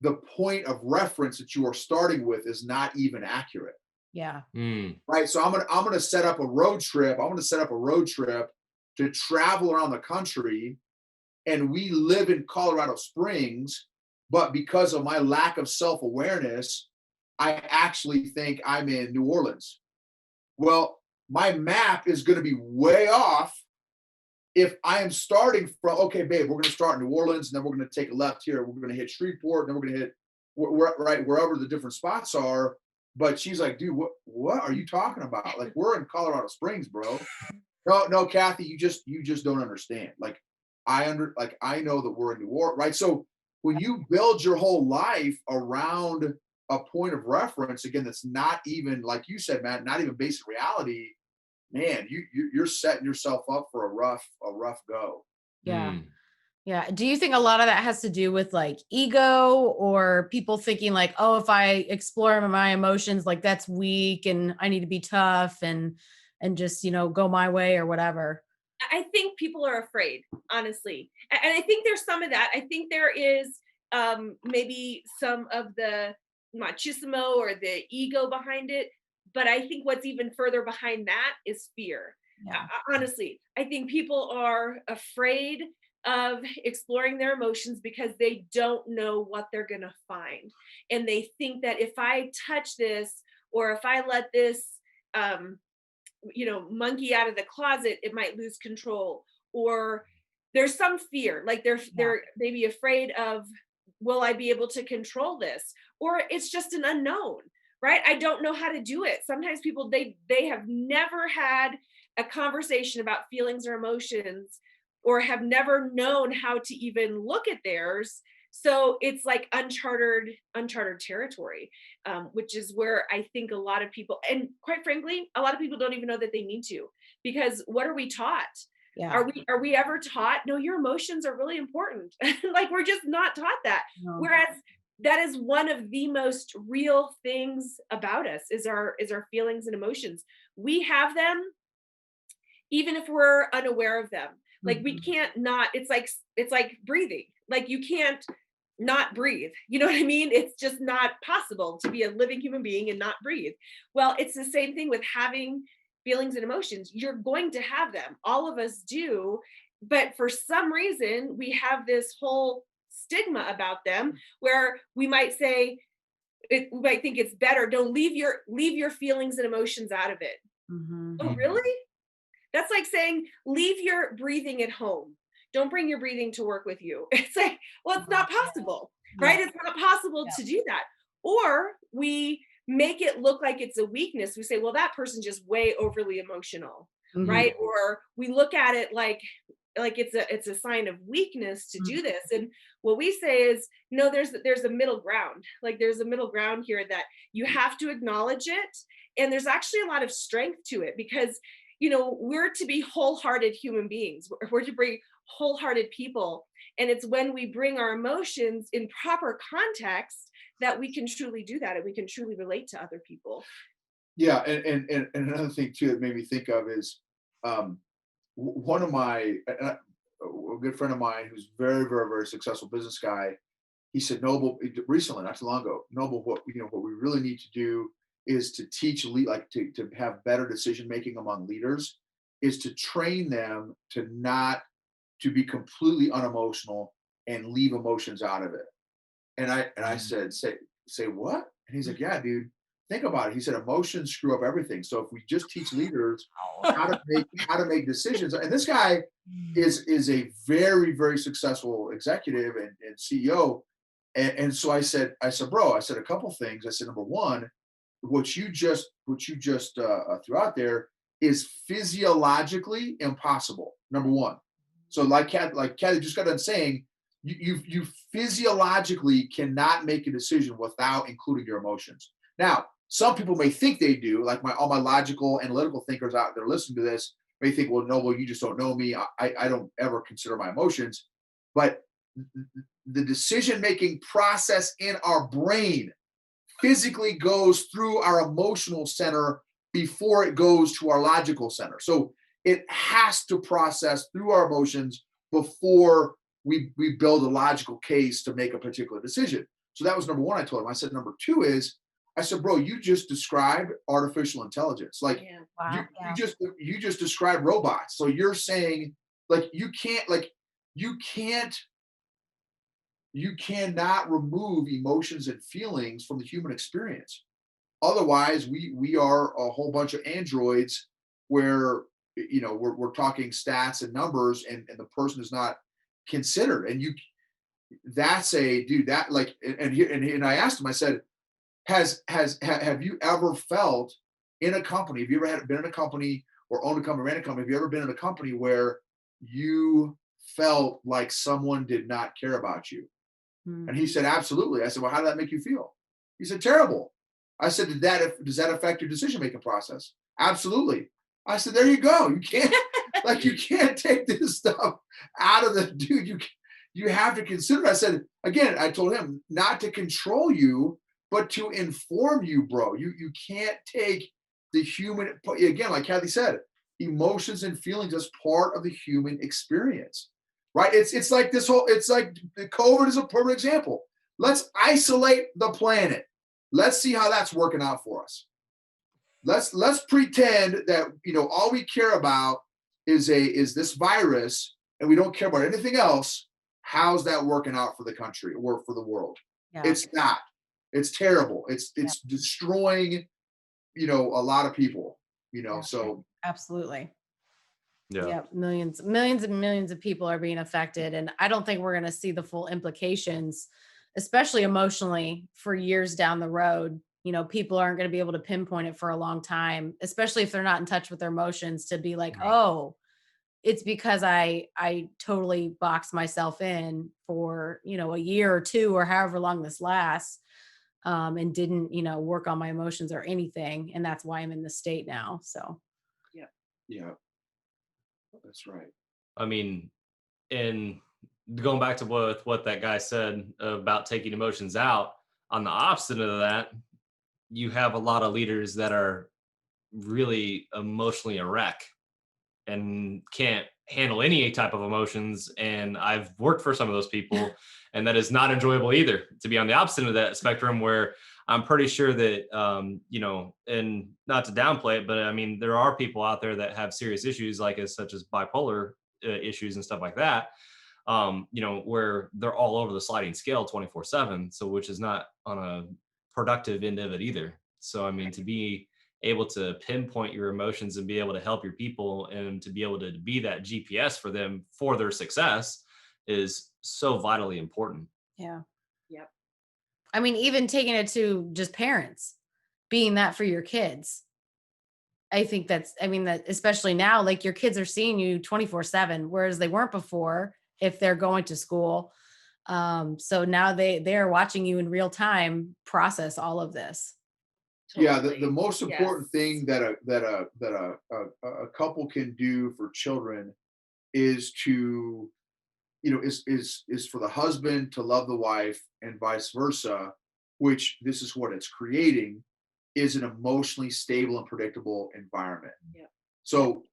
Speaker 4: the point of reference that you are starting with is not even accurate,
Speaker 1: Yeah.
Speaker 2: Mm.
Speaker 4: right? So I'm gonna set up a road trip. I'm gonna set up a road trip to travel around the country, and we live in Colorado Springs, but because of my lack of self-awareness, I actually think I'm in New Orleans. Well, my map is going to be way off if I am starting from, okay, babe, we're going to start in New Orleans, and then we're going to take a left here. We're going to hit Shreveport, and then we're going to hit right wherever the different spots are. But she's like, dude, what are you talking about? Like, we're in Colorado Springs, bro. No, Kathy, you just don't understand. Like, I know that we're in New Orleans, right? So when you build your whole life around a point of reference, again, that's not even, like you said, Matt, not even based in reality, man, you're setting yourself up for a rough go.
Speaker 1: Yeah.
Speaker 2: Mm.
Speaker 1: Yeah. Do you think a lot of that has to do with like ego, or people thinking like, oh, if I explore my emotions, like that's weak and I need to be tough and just, go my way or whatever?
Speaker 3: I think people are afraid, honestly. And I think there's some of that. I think there is maybe some of the machismo or the ego behind it. But I think what's even further behind that is fear.
Speaker 1: Yeah.
Speaker 3: Honestly, I think people are afraid of exploring their emotions because they don't know what they're going to find. And they think that if I touch this, or if I let this, um, monkey out of the closet, it might lose control. Or there's some fear, like
Speaker 1: Yeah.
Speaker 3: they're maybe afraid of, will I be able to control this? Or it's just an unknown, right? I don't know how to do it. Sometimes people, they have never had a conversation about feelings or emotions, or have never known how to even look at theirs. So it's like uncharted territory, which is where I think a lot of people, and quite frankly, a lot of people don't even know that they need to, because what are we taught?
Speaker 1: Yeah.
Speaker 3: Are we ever taught, no, your emotions are really important? Like, we're just not taught that.
Speaker 1: No.
Speaker 3: Whereas that is one of the most real things about us, is our feelings and emotions. We have them even if we're unaware of them. Like, we
Speaker 1: Mhm.
Speaker 3: can't not, it's like breathing. Like, you can't not breathe. You know what I mean? It's just not possible to be a living human being and not breathe. Well, it's the same thing with having feelings and emotions. You're going to have them. All of us do. But for some reason, we have this whole stigma about them, where we might say, we might think it's better, don't leave your feelings and emotions out of it.
Speaker 1: Mhm.
Speaker 3: Oh,
Speaker 2: Mhm.
Speaker 3: really? That's like saying, leave your breathing at home. Don't bring your breathing to work with you. It's like, well, it's
Speaker 1: Wow.
Speaker 3: not possible,
Speaker 1: Yeah.
Speaker 3: right? It's not possible
Speaker 1: Yeah.
Speaker 3: to do that. Or we make it look like it's a weakness. We say, well, that person's just way overly emotional,
Speaker 1: Mhm.
Speaker 3: right? Or we look at it like it's a sign of weakness to
Speaker 1: Mhm.
Speaker 3: do this. And what we say is, no, there's a middle ground. Like, there's a middle ground here, that you have to acknowledge it. And there's actually a lot of strength to it, because we're to be wholehearted human beings. We're to be wholehearted people. And it's when we bring our emotions in proper context that we can truly do that, and we can truly relate to other people.
Speaker 4: Yeah, and another thing too that made me think of is, um, one of my a good friend of mine who's very, very, very successful business guy. He said, Noble, recently, not too long ago, Noble, what we really need to do is to teach like to have better decision making among leaders, is to train them to be completely unemotional and leave emotions out of it. And I
Speaker 2: Mhm.
Speaker 4: said, say what? And he's like, yeah, dude, think about it. He said, emotions screw up everything. So if we just teach leaders how to make decisions, and this guy is a very, very successul executive and CEO. And so I said, bro, I said a couple things. I said, number one, what you just threw out there is physiologically impossible. Number one. So like Kathy just got done saying, you physiologically cannot make a decision without including your emotions. Now, some people may think they do, like all my logical, analytical thinkers out there listening to this may think, well, no, well, you just don't know me. I don't ever consider my emotions. But the decision making process in our brain physically goes through our emotional center before it goes to our logical center. So it has to process through our emotions before we build a logical case to make a particular decision. So that was number one. I told him. I said number two is, I said, bro, you just described artificial intelligence. Like,
Speaker 3: Yeah.
Speaker 4: you
Speaker 1: Wow.
Speaker 4: you
Speaker 1: Yeah.
Speaker 4: just you just described robots. So you're saying, like, you can't, like, you can't you cannot remove emotions and feelings from the human experience. Otherwise, we are a whole bunch of androids where we're talking stats and numbers, and the person is not considered. And you that's a dude that like and I asked him, I said, have you ever felt in a company, have you ever been in a company or owned a company, ran a company, have you ever been in a company where you felt like someone did not care about you? And he
Speaker 1: Mm.
Speaker 4: said, absolutely. I said, well, how did that make you feel? He said, terrible. I said, does that affect your decision making process? Absolutely. I said, there you go. You can't you can't take this stuff out of the dude. You have to consider. I said, again, I told him not to control you, but to inform you, bro. You can't take the human, again, like Kathy said, emotions and feelings as part of the human experience. Right? It's like this whole, it's like the COVID is a perfect example. Let's isolate the planet. Let's see how that's working out for us. Let's pretend that all we care about is this virus, and we don't care about anything else. How's that working out for the country or for the world?
Speaker 1: Yeah.
Speaker 4: It's not. It's terrible. It's
Speaker 1: Yeah.
Speaker 4: destroying a lot of people.
Speaker 1: Yeah.
Speaker 4: So
Speaker 1: Absolutely.
Speaker 2: Yeah.
Speaker 1: Yeah, millions and millions of people are being affected. And I don't think we're going to see the full implications, especially emotionally, for years down the road. People aren't going to be able to pinpoint it for a long time, especially if they're not in touch with their emotions to be like,
Speaker 2: Right.
Speaker 1: oh, it's because I totally boxed myself in for, a year or two or however long this lasts. And didn't, work on my emotions or anything. And that's why I'm in this state now. So,
Speaker 4: yeah, that's right.
Speaker 2: I mean, and going back to what that guy said about taking emotions out, on the opposite of that, you have a lot of leaders that are really emotionally a wreck and can't handle any type of emotions. And I've worked for some of those people, and that is not enjoyable either, to be on the opposite of that spectrum, where I'm pretty sure that, and not to downplay it, but I mean, there are people out there that have serious issues, like such as bipolar issues and stuff like that, where they're all over the sliding scale 24/7. So, which is not on a productive end of it either. So, I mean, to be able to pinpoint your emotions and be able to help your people and to be able to be that GPS for them for their success is so vitally important.
Speaker 1: yeah.
Speaker 3: Yep.
Speaker 1: I mean, even taking it to just parents, being that for your kids. I mean, that especially now, like your kids are seeing you 24/7, whereas they weren't before if they're going to school. So now they're watching you in real time process all of this.
Speaker 4: Yeah, the
Speaker 3: Totally.
Speaker 4: most important
Speaker 3: Yes.
Speaker 4: thing that a couple can do for children is to is for the husband to love the wife and vice versa, which this is what it's creating, is an emotionally stable and predictable environment.
Speaker 3: Yeah.
Speaker 4: So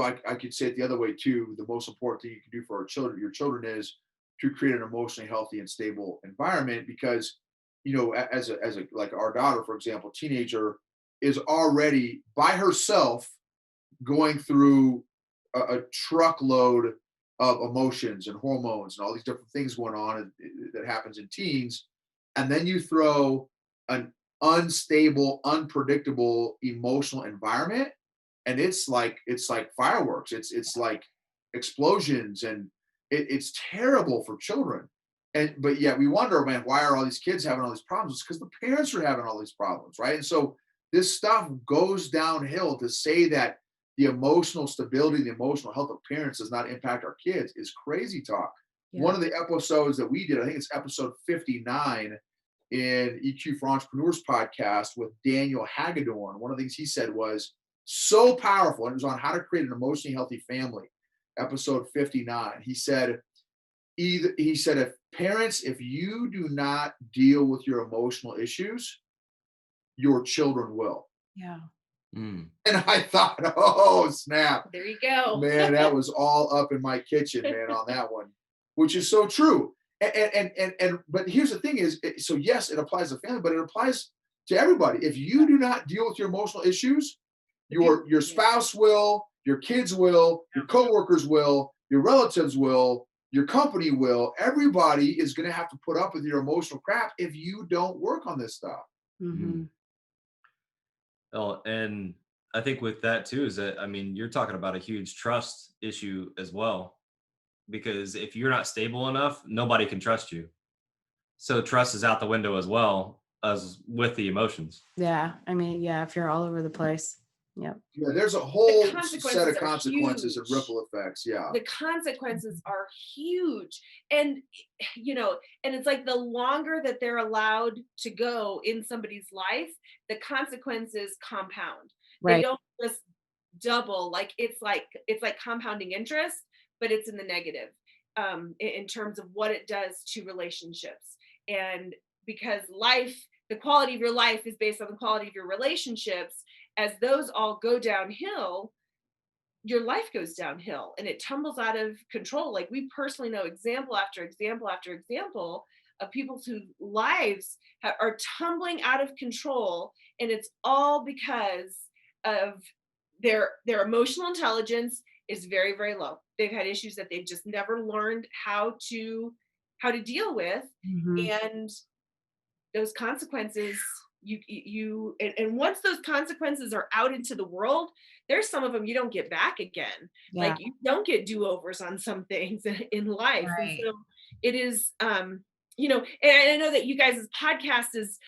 Speaker 4: I could say it the other way too. The most important thing you can do for your children is to create an emotionally healthy and stable environment, because as a like our daughter, for example, teenager, is already by herself going through a truckload of emotions and hormones and all these different things going on that happens in teens. And then you throw an unstable, unpredictable emotional environment, and it's like fireworks. It's like explosions, and it's terrible for children. And but yet we wonder, man, why are all these kids having all these problems? It's because the parents are having all these problems, right? And so this stuff goes downhill. To say that the emotional stability, the emotional health of parents does not impact our kids is crazy talk. One
Speaker 1: Yeah.
Speaker 4: of the episodes that we did, I think it's episode 59 in EQ for Entrepreneurs podcast with Daniel Hagedorn. One of the things he said was so powerful, and it was on how to create an emotionally healthy family. Episode 59. He said, if you do not deal with your emotional issues, your children will.
Speaker 1: Yeah.
Speaker 2: Mm.
Speaker 4: And I thought, oh, snap.
Speaker 3: There you go.
Speaker 4: Man, that was all up in my kitchen, man, on that one, which is so true. But here's the thing is, so yes, it applies to family, but it applies to everybody. If you do not deal with your emotional issues, your spouse will, your kids will, your coworkers will, your relatives will, your company will. Everybody is going to have to put up with your emotional crap if you don't work on this stuff.
Speaker 1: Mm-hmm.
Speaker 2: Oh, and I think with that too is that, I mean, you're talking about a huge trust issue as well, because if you're not stable enough, nobody can trust you. So trust is out the window as well as with the emotions.
Speaker 1: Yeah. I mean, yeah, if you're all over the place. Yep.
Speaker 4: Yeah, there's a whole set
Speaker 3: consequences
Speaker 4: of
Speaker 3: are
Speaker 4: consequences and
Speaker 3: huge.
Speaker 4: ripple effects. Yeah.
Speaker 3: The consequences are huge. And, and it's like the longer that they're allowed to go in somebody's life, the consequences compound. They
Speaker 1: Right.
Speaker 3: don't just double, it's like compounding interest, but it's in the negative, in terms of what it does to relationships. And because the quality of your life is based on the quality of your relationships, as those all go downhill, your life goes downhill and it tumbles out of control. Like, we personally know example after example after example of people whose lives are tumbling out of control, and it's all because of their emotional intelligence is very, very low. They've had issues that they've just never learned how to deal with.
Speaker 1: Mm-hmm.
Speaker 3: And those consequences, and once those consequences are out into the world, there's some of them you don't get back again.
Speaker 1: Yeah.
Speaker 3: Like, you don't get do-overs on some things in life. And
Speaker 1: Right.
Speaker 3: so it is, and I know that you guys' podcast is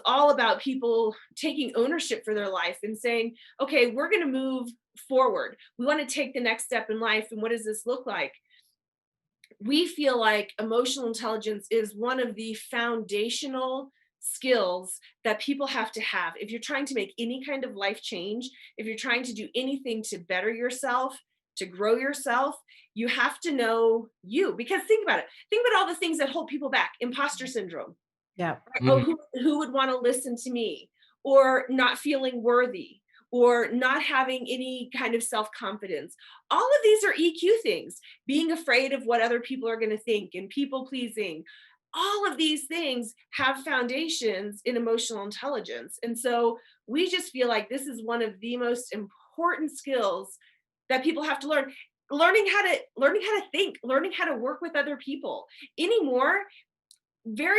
Speaker 3: all about people taking ownership for their life and saying, okay, we're going to move forward. We want to take the next step in life. And what does this look like? We feel like emotional intelligence is one of the foundational skills that people have to have. If you're trying to make any kind of life change, if you're trying to do anything to better yourself, to grow yourself, you have to know you. Because think about it. Think about all the things that hold people back. Imposter syndrome.
Speaker 1: Yeah.
Speaker 3: Right? Oh, who would want to listen to me? Or not feeling worthy, or not having any kind of self-confidence. All of these are EQ things. Being afraid of what other people are going to think, and people pleasing. All of these things have foundations in emotional intelligence. And so we just feel like this is one of the most important skills that people have to learn. Learning how to think, learning how to work with other people. Anymore, there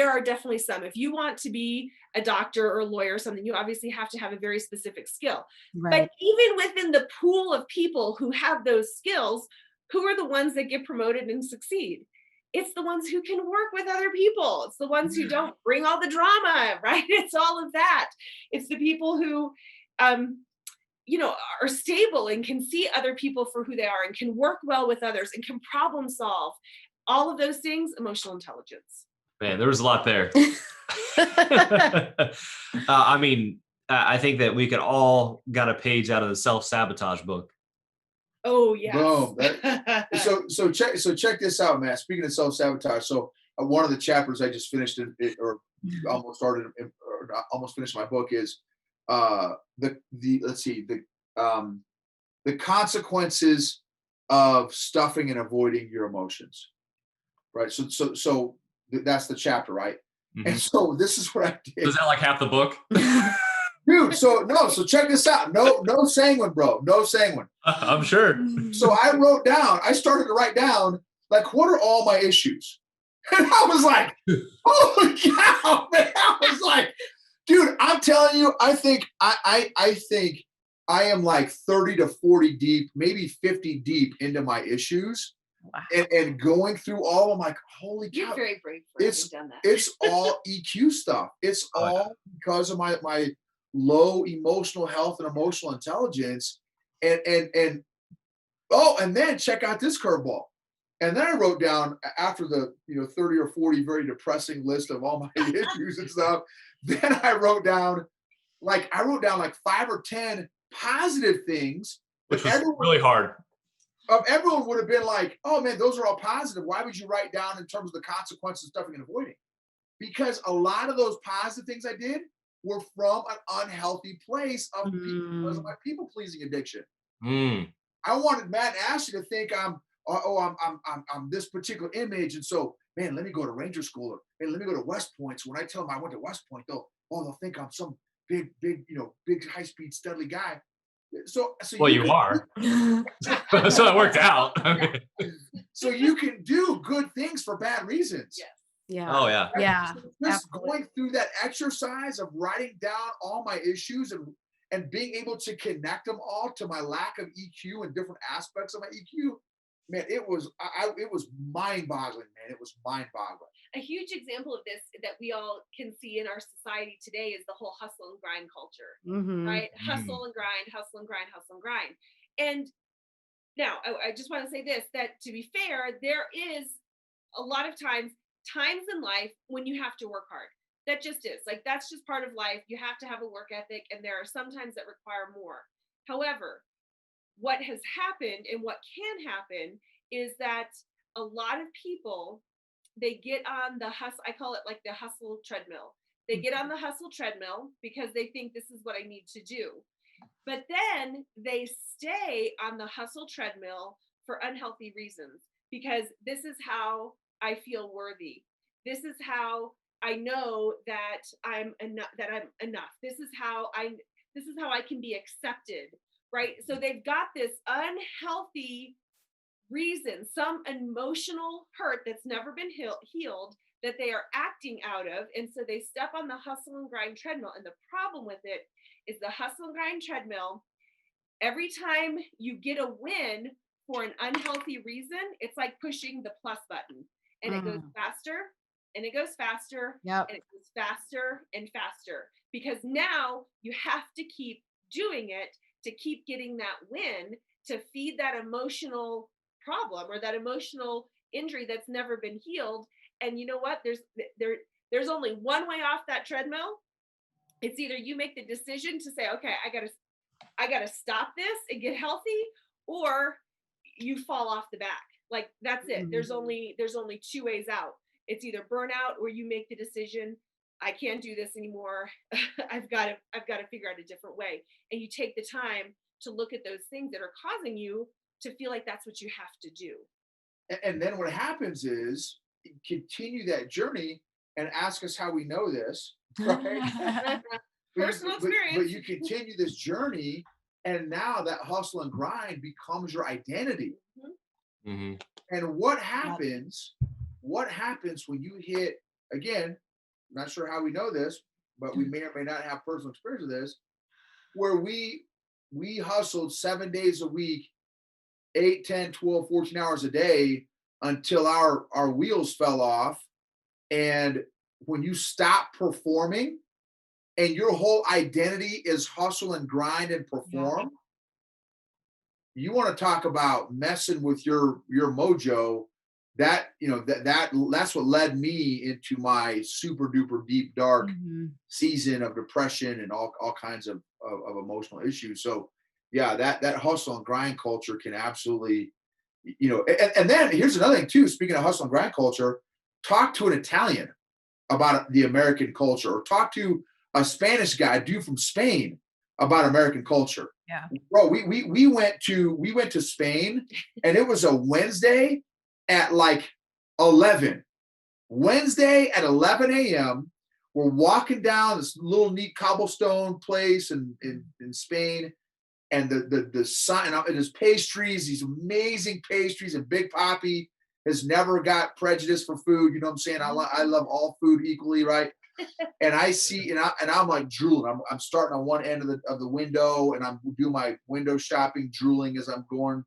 Speaker 3: are definitely some. If you want to be a doctor or a lawyer or something, you obviously have to have a very specific skill.
Speaker 1: Right.
Speaker 3: But even within the pool of people who have those skills, who are the ones that get promoted and succeed? It's the ones who can work with other people. It's the ones who don't bring all the drama, right? It's all of that. It's the people who, are stable and can see other people for who they are and can work well with others and can problem solve. All of those things, emotional intelligence.
Speaker 2: Man, there was a lot there. I think that we could all got a page out of the self-sabotage book.
Speaker 3: Oh, yes.
Speaker 4: Boom. So check this out, man. Speaking of self-sabotage, so one of the chapters I just finished almost finished my book is the consequences of stuffing and avoiding your emotions. Right. So that's the chapter, right?
Speaker 2: Mm-hmm.
Speaker 4: And so this is what I did.
Speaker 2: Was that like half the book?
Speaker 4: Dude, so check this out. No sanguine, bro. No sanguine.
Speaker 2: I'm sure.
Speaker 4: So I started to write down, like, what are all my issues? And I was like, holy cow, man. I was like, dude, I'm telling you, I think I am like 30 to 40 deep, maybe 50 deep into my issues.
Speaker 1: Wow.
Speaker 4: And going through all, I'm like, holy cow.
Speaker 3: You're very brave for having done that.
Speaker 4: It's all EQ stuff. It's all because of my low emotional health and emotional intelligence. And then check out this curveball. And then I wrote down, after the 30 or 40 very depressing list of all my issues and stuff, then I wrote down like 5 or 10 positive things.
Speaker 2: Which was really hard.
Speaker 4: Everyone would have been like, oh man, those are all positive. Why would you write down in terms of the consequences of stuffing and avoiding? Because a lot of those positive things I did were from an unhealthy place of because of my people-pleasing addiction. I wanted Matt and Ashley to think I'm this particular image. And so, man, let me go to Ranger School, or hey, let me go to West Point. So when I tell them I went to West Point, they'll think I'm some big high-speed studly guy. So
Speaker 2: well, you are. So it worked out.
Speaker 4: so you can do good things for bad reasons.
Speaker 3: Yes.
Speaker 1: Yeah.
Speaker 2: Oh yeah.
Speaker 4: Right?
Speaker 1: Yeah.
Speaker 4: So just
Speaker 1: Absolutely.
Speaker 4: going through that exercise of writing down all my issues and being able to connect them all to my lack of EQ and different aspects of my EQ, man, it was it was mind-boggling, man. It was mind-boggling.
Speaker 3: A huge example of this that we all can see in our society today is the whole hustle and grind culture,
Speaker 1: Mm-hmm.
Speaker 3: right? Hustle and grind, hustle and grind, hustle and grind. And now I just want to say this, that to be fair, there is a lot of times in life when you have to work hard. That just is like, that's just part of life. You have to have a work ethic, and there are some times that require more. However, what has happened and what can happen is that a lot of people, they get on the hustle, I call it like the hustle treadmill. They get on the hustle treadmill because they think this is what I need to do, but then they stay on the hustle treadmill for unhealthy reasons, because this is how I feel worthy. This is how I know that I'm enough, this is how I can be accepted, right? So they've got this unhealthy reason, some emotional hurt that's never been healed, that they are acting out of. And so they step on the hustle and grind treadmill. And the problem with it is the hustle and grind treadmill, every time you get a win for an unhealthy reason, it's like pushing the plus button, and it goes faster and it goes faster
Speaker 1: Yep.
Speaker 3: and it goes faster and faster, because now you have to keep doing it to keep getting that win, to feed that emotional problem or that emotional injury that's never been healed. And you know what? There's only one way off that treadmill. It's either you make the decision to say, okay, I gotta stop this and get healthy, or you fall off the back. Like, that's it. There's only two ways out. It's either burnout, or you make the decision, I can't do this anymore. I've got to figure out a different way. And you take the time to look at those things that are causing you to feel like that's what you have to do.
Speaker 4: And then what happens is continue that journey and ask us how we know this, right?
Speaker 3: Personal experience.
Speaker 4: But you continue this journey, and now that hustle and grind becomes your identity.
Speaker 2: Mm-hmm.
Speaker 4: And what happens? What happens when you hit, again? I'm not sure how we know this, but we may or may not have personal experience with this, where we hustled 7 days a week, 8, 10, 12, 14 hours a day until our wheels fell off. And when you stop performing and your whole identity is hustle and grind and perform, you want to talk about messing with your mojo. That, that's what led me into my super duper deep dark season of depression and all kinds of emotional issues. So yeah, that hustle and grind culture can absolutely, and then here's another thing too. Speaking of hustle and grind culture, talk to an Italian about the American culture, or talk to a Spanish guy, dude from Spain, about American culture.
Speaker 1: Yeah.
Speaker 4: Bro, we went to Spain, and it was a Wednesday at like 11. Wednesday at 11 a.m. We're walking down this little neat cobblestone place in Spain, and the sign, and there's pastries, these amazing pastries, and Big Papi has never got prejudice for food. You know what I'm saying? I love all food equally, right? And I see, and I'm like drooling. I'm starting on one end of the window, and I'm doing my window shopping, drooling as I'm going,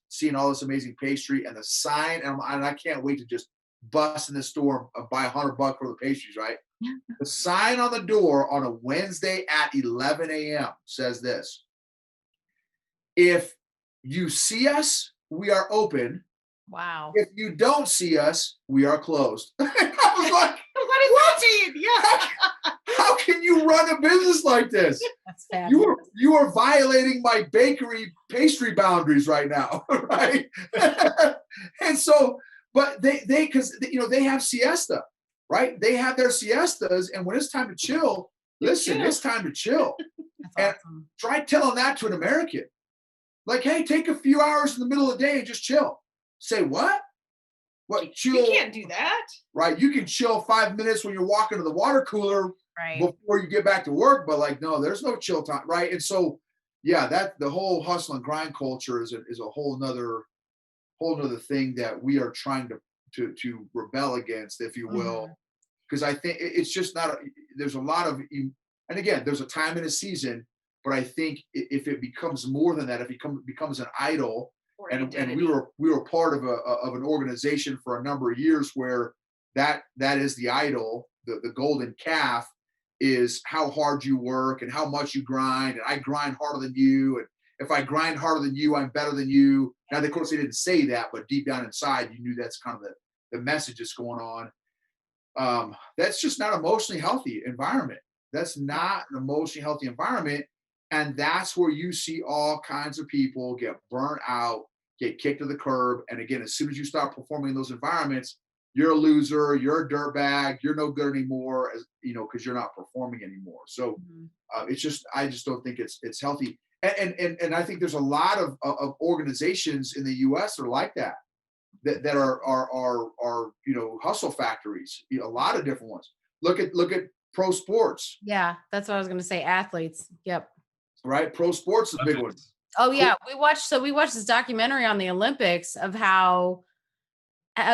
Speaker 4: seeing all this amazing pastry and the sign, and I can't wait to just bust in the store and buy $100 for the pastries, right? The sign on the door on a Wednesday at 11 a.m. says this: if you see us, we are open.
Speaker 1: Wow.
Speaker 4: If you don't see us, we are closed. I was like,
Speaker 3: what does that mean? Yeah.
Speaker 4: How can you run a business like this?
Speaker 1: That's fabulous.
Speaker 4: You are violating my bakery pastry boundaries right now, right? And so, but they because they have siesta, right? They have their siestas, and when it's time to chill, listen, it's time to chill.
Speaker 1: That's awesome.
Speaker 4: Try telling that to an American. Like, hey, take a few hours in the middle of the day and just chill. Say what? What, chill?
Speaker 3: You can't do that.
Speaker 4: Right. You can chill 5 minutes when you're walking to the water cooler before you get back to work. But like, no, there's no chill time. Right. And so, yeah, that the whole hustle and grind culture is a whole nother whole nother thing that we are trying to rebel against, if you will.
Speaker 1: Mhm.
Speaker 4: Because I think it's just not. There's a lot of, and again, there's a time and a season. But I think if it becomes more than that, if it becomes an idol,
Speaker 3: Or
Speaker 4: and
Speaker 3: identity.
Speaker 4: we were part of an organization for a number of years where that is the idol, the golden calf is how hard you work and how much you grind, and I grind harder than you, and if I grind harder than you, I'm better than you. Now, of course, they didn't say that, but deep down inside, you knew that's kind of the message that's going on. That's just not emotionally healthy environment. That's
Speaker 1: Yeah.
Speaker 4: not an emotionally healthy environment. And that's where you see all kinds of people get burnt out, get kicked to the curb. And again, as soon as you start performing in those environments, you're a loser, you're a dirtbag, you're no good anymore, as you know, because you're not performing anymore. So
Speaker 1: Mhm.
Speaker 4: it's just, I just don't think it's healthy. And I think there's a lot of organizations in the US that are like that, that are hustle factories, a lot of different ones. Look at pro sports,
Speaker 1: Yeah, that's what I was gonna say, athletes. Yep.
Speaker 4: right? Pro sports is a big one.
Speaker 1: Oh
Speaker 4: Cool.
Speaker 1: yeah, we watched this documentary on the Olympics of how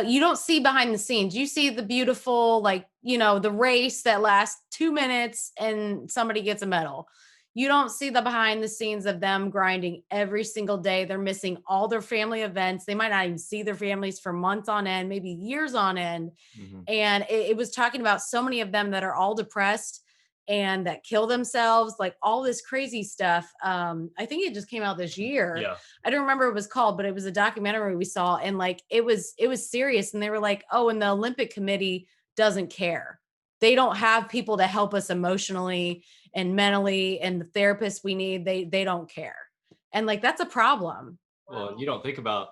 Speaker 1: you don't see behind the scenes. You see the beautiful, like, the race that lasts 2 minutes and somebody gets a medal. You don't see the behind the scenes of them grinding every single day. They're missing all their family events. They might not even see their families for months on end, maybe years on end.
Speaker 2: Mhm.
Speaker 1: And it was talking about so many of them that are all depressed and that kill themselves, like all this crazy stuff. I think it just came out this year.
Speaker 2: Yeah.
Speaker 1: I don't remember what it was called, but it was a documentary we saw, and like it was serious. And they were like, "Oh, and the Olympic Committee doesn't care. They don't have people to help us emotionally and mentally, and the therapists we need. They don't care." And like that's a problem.
Speaker 2: Well, you
Speaker 3: Wow.
Speaker 2: don't think about,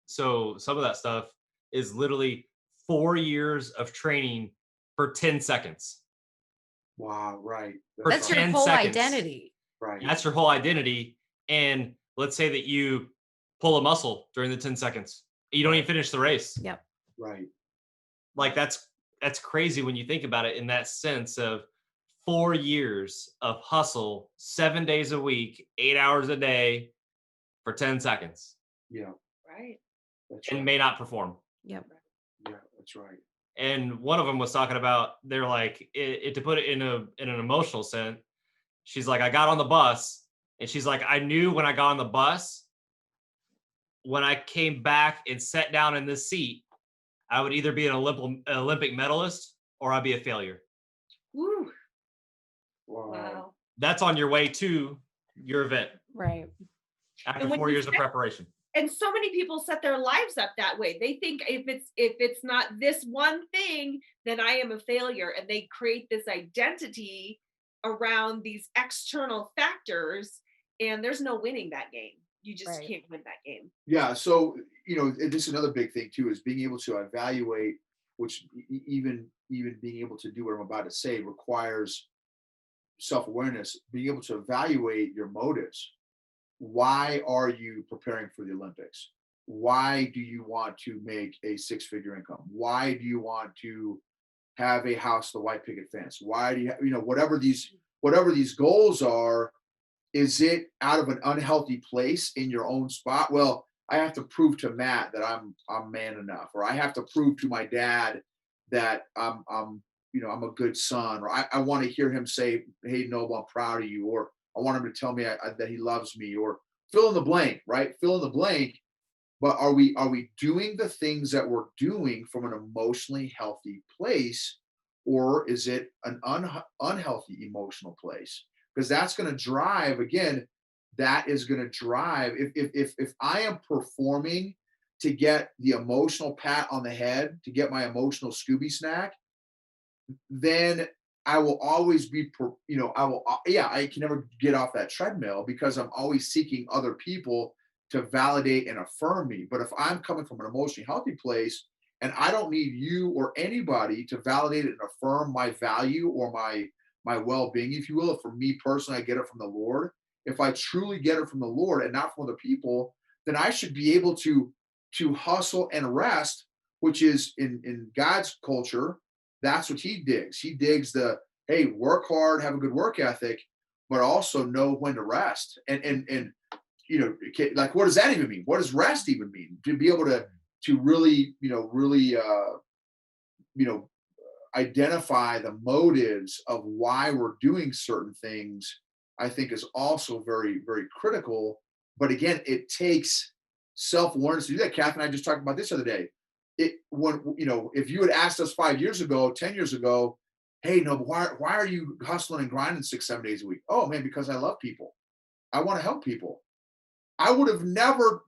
Speaker 2: so some of that stuff is literally 4 years of training for 10 seconds.
Speaker 4: Wow, right.
Speaker 2: For
Speaker 4: That's
Speaker 1: That's
Speaker 4: right.
Speaker 1: your
Speaker 2: 10
Speaker 1: whole
Speaker 2: seconds.
Speaker 1: identity.
Speaker 4: Right.
Speaker 2: That's your whole identity. And let's say that you pull a muscle during the 10 seconds. You don't even finish the race.
Speaker 1: Yep.
Speaker 4: Right.
Speaker 2: Like that's crazy when you think about it in that sense of 4 years of hustle, 7 days a week, 8 hours a day for 10 seconds
Speaker 4: Yeah.
Speaker 3: Right.
Speaker 4: That's
Speaker 2: and
Speaker 4: right.
Speaker 2: may not perform.
Speaker 1: Yep.
Speaker 4: Yeah. That's right.
Speaker 2: And one of them was talking about, they're like, to put it in an emotional sense, she's like, I got on the bus, and she's like, I knew when I got on the bus, when I came back and sat down in this seat, I would either be an Olympic medalist or I'd be a failure.
Speaker 3: Woo.
Speaker 4: Wow.
Speaker 3: Wow.
Speaker 2: That's on your way to your event
Speaker 1: Right.
Speaker 2: after
Speaker 3: And when
Speaker 2: 4
Speaker 3: you
Speaker 2: years of
Speaker 3: set
Speaker 2: preparation.
Speaker 3: and so many people set their lives up that way. They think if it's not this one thing, then I am a failure, and they create this identity around these external factors, and there's no winning that game. You just
Speaker 1: Right.
Speaker 3: can't win that game.
Speaker 4: Yeah. So, this is another big thing too, is being able to evaluate, which even being able to do what I'm about to say requires self-awareness, being able to evaluate your motives. Why are you preparing for the Olympics? Why do you want to make a six-figure income? Why do you want to have a house with a white picket fence? Why do whatever these goals are? Is it out of an unhealthy place in your own spot? Well, I have to prove to Matt that I'm man enough, or I have to prove to my dad that I'm a good son, or I want to hear him say, "Hey, Noble, I'm proud of you," or I want him to tell me that he loves me, or fill in the blank, right? Fill in the blank. But are we doing the things that we're doing from an emotionally healthy place, or is it an unhealthy emotional place? Because that's going to drive, again, that is going to drive, if I am performing to get the emotional pat on the head, to get my emotional Scooby snack, then I will always be, I can never get off that treadmill because I'm always seeking other people to validate and affirm me. But if I'm coming from an emotionally healthy place, and I don't need you or anybody to validate and affirm my value or my well-being, if you will. For me personally, I get it from the Lord. If I truly get it from the Lord and not from other people, then I should be able to hustle and rest, which is in God's culture, that's what he digs. He digs the, hey, work hard, have a good work ethic, but also know when to rest. And like, what does that even mean? What does rest even mean? To be able to really, you know, identify the motives of why we're doing certain things, I think is also very, very critical. But again, it takes self-awareness to do that. Kath and I just talked about this the other day. If you had asked us 5 years ago, 10 years ago, hey, no, why are you hustling and grinding 6, 7 days a week? Oh man, because I love people. I want to help people. I would have never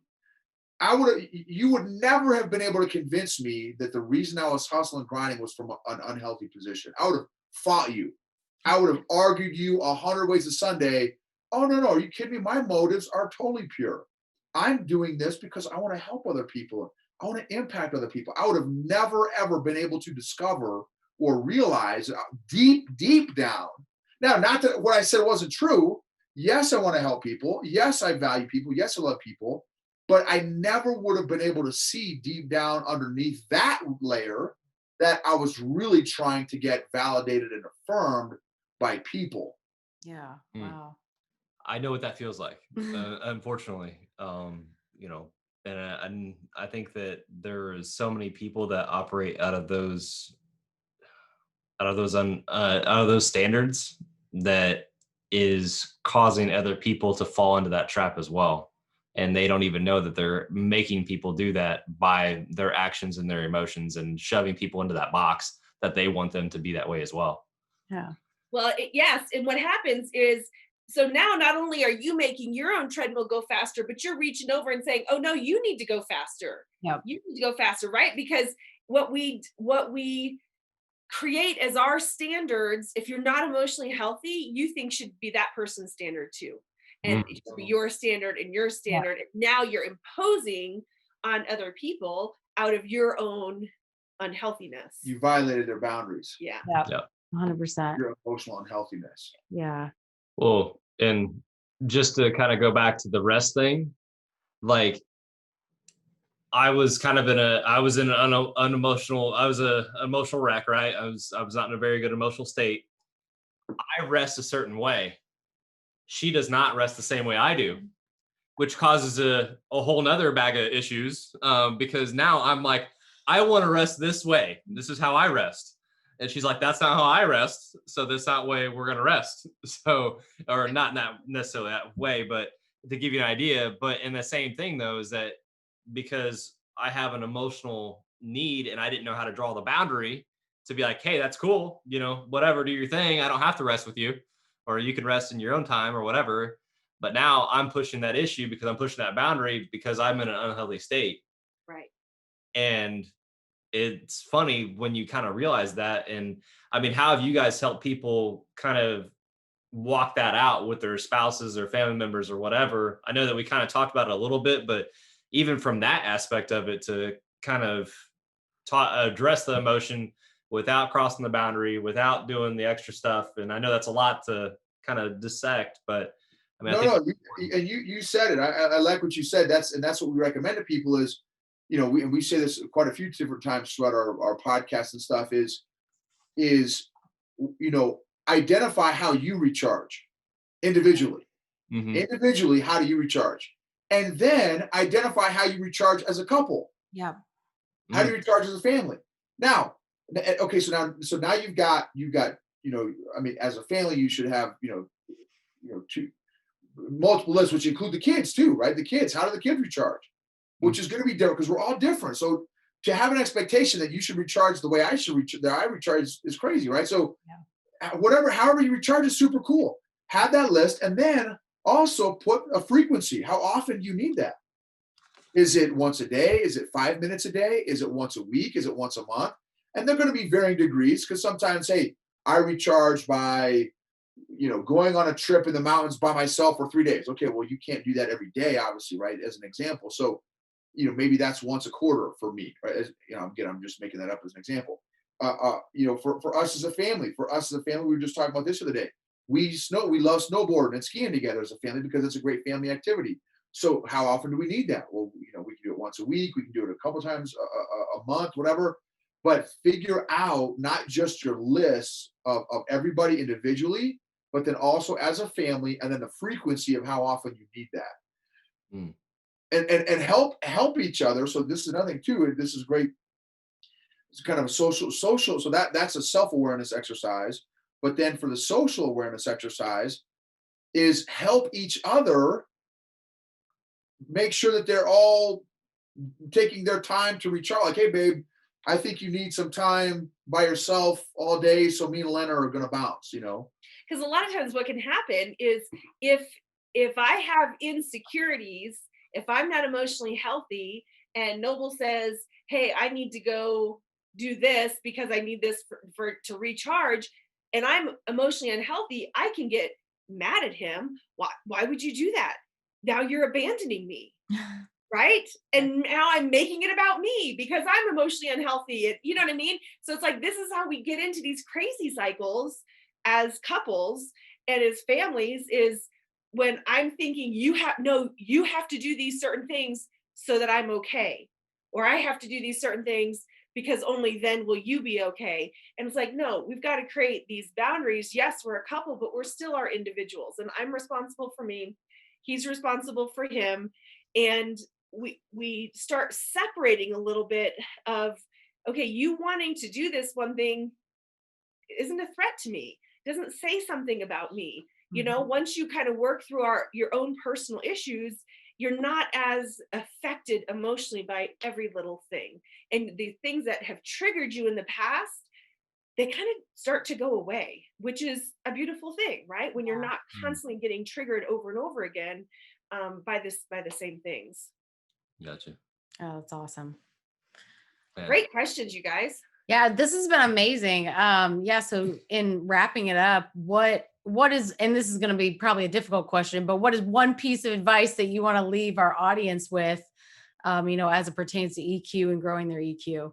Speaker 4: you would never have been able to convince me that the reason I was hustling and grinding was from an unhealthy position. I would have fought you. I would have argued you 100 ways a Sunday. Oh, no, are you kidding me? My motives are totally pure. I'm doing this because I want to help other people. I want to impact other people. I would have never, ever been able to discover or realize deep, deep down. Now, not that what I said wasn't true. Yes, I want to help people. Yes, I value people. Yes, I love people. But I never would have been able to see deep down underneath that layer that I was really trying to get validated and affirmed by people.
Speaker 1: Yeah.
Speaker 2: Mm.
Speaker 1: Wow.
Speaker 2: I know what that feels like, unfortunately. And I think that there is so many people that operate out of those standards that is causing other people to fall into that trap as well. And they don't even know that they're making people do that by their actions and their emotions and shoving people into that box that they want them to be that way as well.
Speaker 1: Yeah.
Speaker 3: Well, yes. And what happens is, so now not only are you making your own treadmill go faster, but you're reaching over and saying, oh no, you need to go faster.
Speaker 1: Yep.
Speaker 3: You need to go faster, right? Because what we create as our standards, if you're not emotionally healthy, you think should be that person's standard too. And it should be your standard and your standard.
Speaker 1: Yeah.
Speaker 3: And now you're imposing on other people out of your own unhealthiness.
Speaker 4: You violated their boundaries.
Speaker 3: Yeah.
Speaker 1: Yeah. 100%.
Speaker 4: Your emotional unhealthiness.
Speaker 1: Yeah.
Speaker 2: Well, and just to kind of go back to the rest thing, like I was in an unemotional, I was an emotional wreck, right? I was not in a very good emotional state. I rest a certain way. She does not rest the same way I do, which causes a whole nother bag of issues. Because now I'm like, I want to rest this way. This is how I rest. And she's like, that's not how I rest. So that's not way we're going to rest. So, or not necessarily that way, but to give you an idea. But in the same thing though, is that because I have an emotional need and I didn't know how to draw the boundary to be like, hey, that's cool. Whatever, do your thing. I don't have to rest with you, or you can rest in your own time or whatever. But now I'm pushing that issue because I'm pushing that boundary because I'm in an unhealthy state.
Speaker 3: Right.
Speaker 2: And it's funny when you kind of realize that. And I mean, how have you guys helped people kind of walk that out with their spouses or family members or whatever? I know that we kind of talked about it a little bit, but even from that aspect of it, to kind of address the emotion without crossing the boundary, without doing the extra stuff. And I know that's a lot to kind of dissect, but I mean,
Speaker 4: you said it. I like what you said. That's what we recommend to people is, we say this quite a few different times throughout our podcast and stuff is, identify how you recharge individually.
Speaker 2: Mm-hmm.
Speaker 4: Individually, how do you recharge? And then identify how you recharge as a couple.
Speaker 1: Yeah.
Speaker 4: How do you recharge as a family? Now, okay, so now you've got, as a family, you should have, two multiple lists, which include the kids too, right? The kids, how do the kids recharge? Which is going to be different because we're all different. So to have an expectation that you should recharge the way I recharge is crazy, right? So however you recharge is super cool. Have that list, and then also put a frequency. How often do you need that? Is it once a day? Is it 5 minutes a day? Is it once a week? Is it once a month? And they're going to be varying degrees because sometimes, hey, I recharge by, going on a trip in the mountains by myself for 3 days. Okay, well, you can't do that every day, obviously, right? As an example. So, maybe that's once a quarter for me, right? Again, I'm just making that up as an example. For us as a family, we were just talking about this the other day. We love snowboarding and skiing together as a family because it's a great family activity. So how often do we need that? Well, we can do it once a week. We can do it a couple times a month, whatever. But figure out not just your list of everybody individually, but then also as a family, and then the frequency of how often you need that.
Speaker 2: Mm.
Speaker 4: And help each other. So this is another thing too. And this is great. It's kind of a social. So that's a self-awareness exercise. But then for the social awareness exercise is help each other make sure that they're all taking their time to recharge. Like, hey, babe, I think you need some time by yourself all day. So me and Lena are going to bounce, you know?
Speaker 3: Because a lot of times what can happen is if if I have insecurities, if I'm not emotionally healthy, and Noble says, hey, I need to go do this because I need this for to recharge, and I'm emotionally unhealthy, I can get mad at him. Why would you do that? Now you're abandoning me, right? And now I'm making it about me because I'm emotionally unhealthy. You know what I mean? So it's like this is how we get into these crazy cycles as couples and as families is when I'm thinking you have to do these certain things so that I'm okay. Or I have to do these certain things because only then will you be okay. And it's like, no, we've got to create these boundaries. Yes, we're a couple, but we're still our individuals. And I'm responsible for me. He's responsible for him. And we start separating a little bit of, okay, you wanting to do this one thing isn't a threat to me, doesn't say something about me. You know,
Speaker 1: Mhm.
Speaker 3: once you kind of work through your own personal issues, you're not as affected emotionally by every little thing. And the things that have triggered you in the past, they kind of start to go away, which is a beautiful thing, right? When you're
Speaker 1: Yeah.
Speaker 3: not
Speaker 2: Mm.
Speaker 3: constantly getting triggered over and over again by the same things.
Speaker 2: Gotcha.
Speaker 1: Oh, that's awesome.
Speaker 2: Yeah.
Speaker 3: Great questions, you guys.
Speaker 1: Yeah, this has been amazing. Yeah, so in wrapping it up, what is, and this is going to be probably a difficult question, but what is one piece of advice that you want to leave our audience with, as it pertains to EQ and growing their EQ?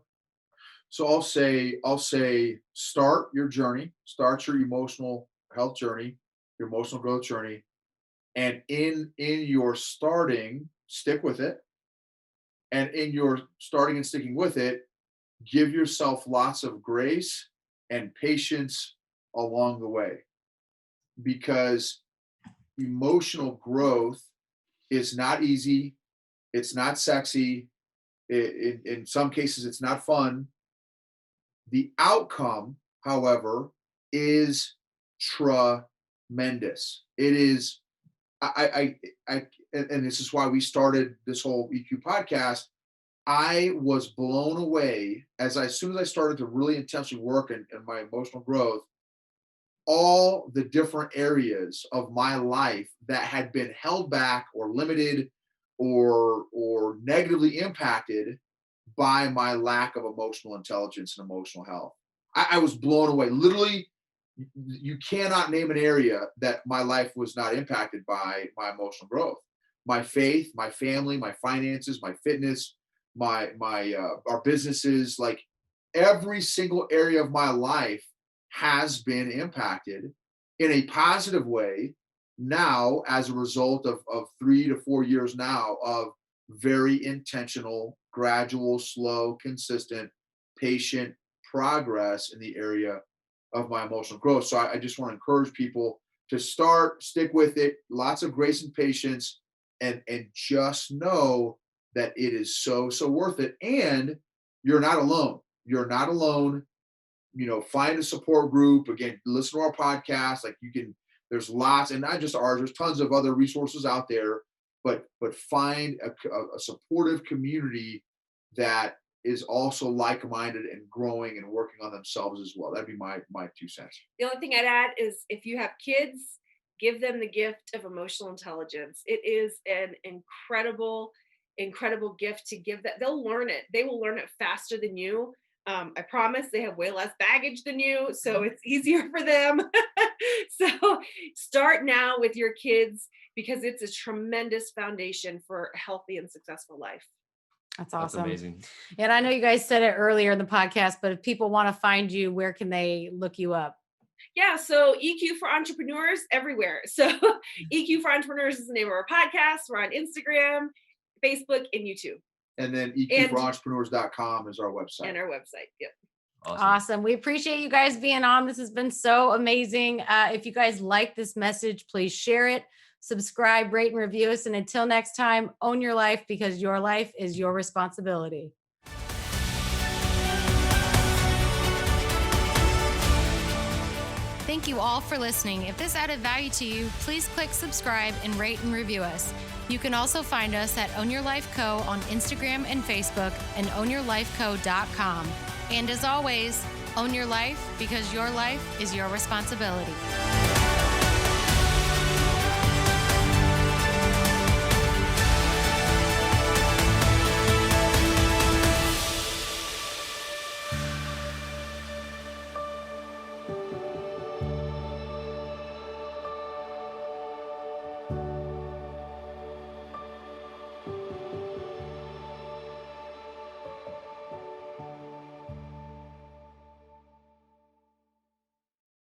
Speaker 4: So I'll say start your journey, start your emotional health journey, your emotional growth journey. And in your starting, stick with it. And in your starting and sticking with it, give yourself lots of grace and patience along the way because emotional growth is not easy. It's not sexy. In some cases, it's not fun. The outcome, however, is tremendous. It is, and this is why we started this whole EQ podcast. I was blown away as soon as I started to really intentionally work in my emotional growth, all the different areas of my life that had been held back or limited or negatively impacted by my lack of emotional intelligence and emotional health. I was blown away. Literally, you cannot name an area that my life was not impacted by my emotional growth. My faith, my family, my finances, my fitness, my our businesses, like every single area of my life has been impacted in a positive way now as a result of 3 to 4 years now of very intentional, gradual, slow, consistent, patient progress in the area of my emotional growth. So I just want to encourage people to start, stick with it, lots of grace and patience, and just know that it is so worth it. And you're not alone. You're not alone. Find a support group. Again, listen to our podcast. Like you can, there's lots, and not just ours. There's tons of other resources out there. But find a supportive community that is also like-minded and growing and working on themselves as well. That'd be my 2 cents.
Speaker 3: The only thing I'd add is if you have kids, give them the gift of emotional intelligence. It is an incredible gift to give that. They'll learn it. They will learn it faster than you. I promise they have way less baggage than you, so it's easier for them. So start now with your kids because it's a tremendous foundation for a healthy and successful life.
Speaker 1: That's
Speaker 2: That's
Speaker 1: awesome.
Speaker 2: amazing.
Speaker 1: And I know you guys said it earlier in the podcast, but if people want to find you, where can they look you up?
Speaker 3: Yeah, so EQ for Entrepreneurs everywhere. So EQ for Entrepreneurs is the name of our podcast. We're on Instagram, Facebook, and YouTube.
Speaker 4: And then
Speaker 3: And
Speaker 4: eqforentrepreneurs.com is our website.
Speaker 3: and our website. Yep.
Speaker 1: Awesome. We appreciate you guys being on. This has been so amazing. If you guys like this message, please share it, subscribe, rate, and review us. And until next time, own your life because your life is your responsibility. Thank you all for listening. If this added value to you, please click subscribe and rate and review us. You can also find us at Own Your Life Co. on Instagram and Facebook and ownyourlifeco.com. And as always, own your life because your life is your responsibility.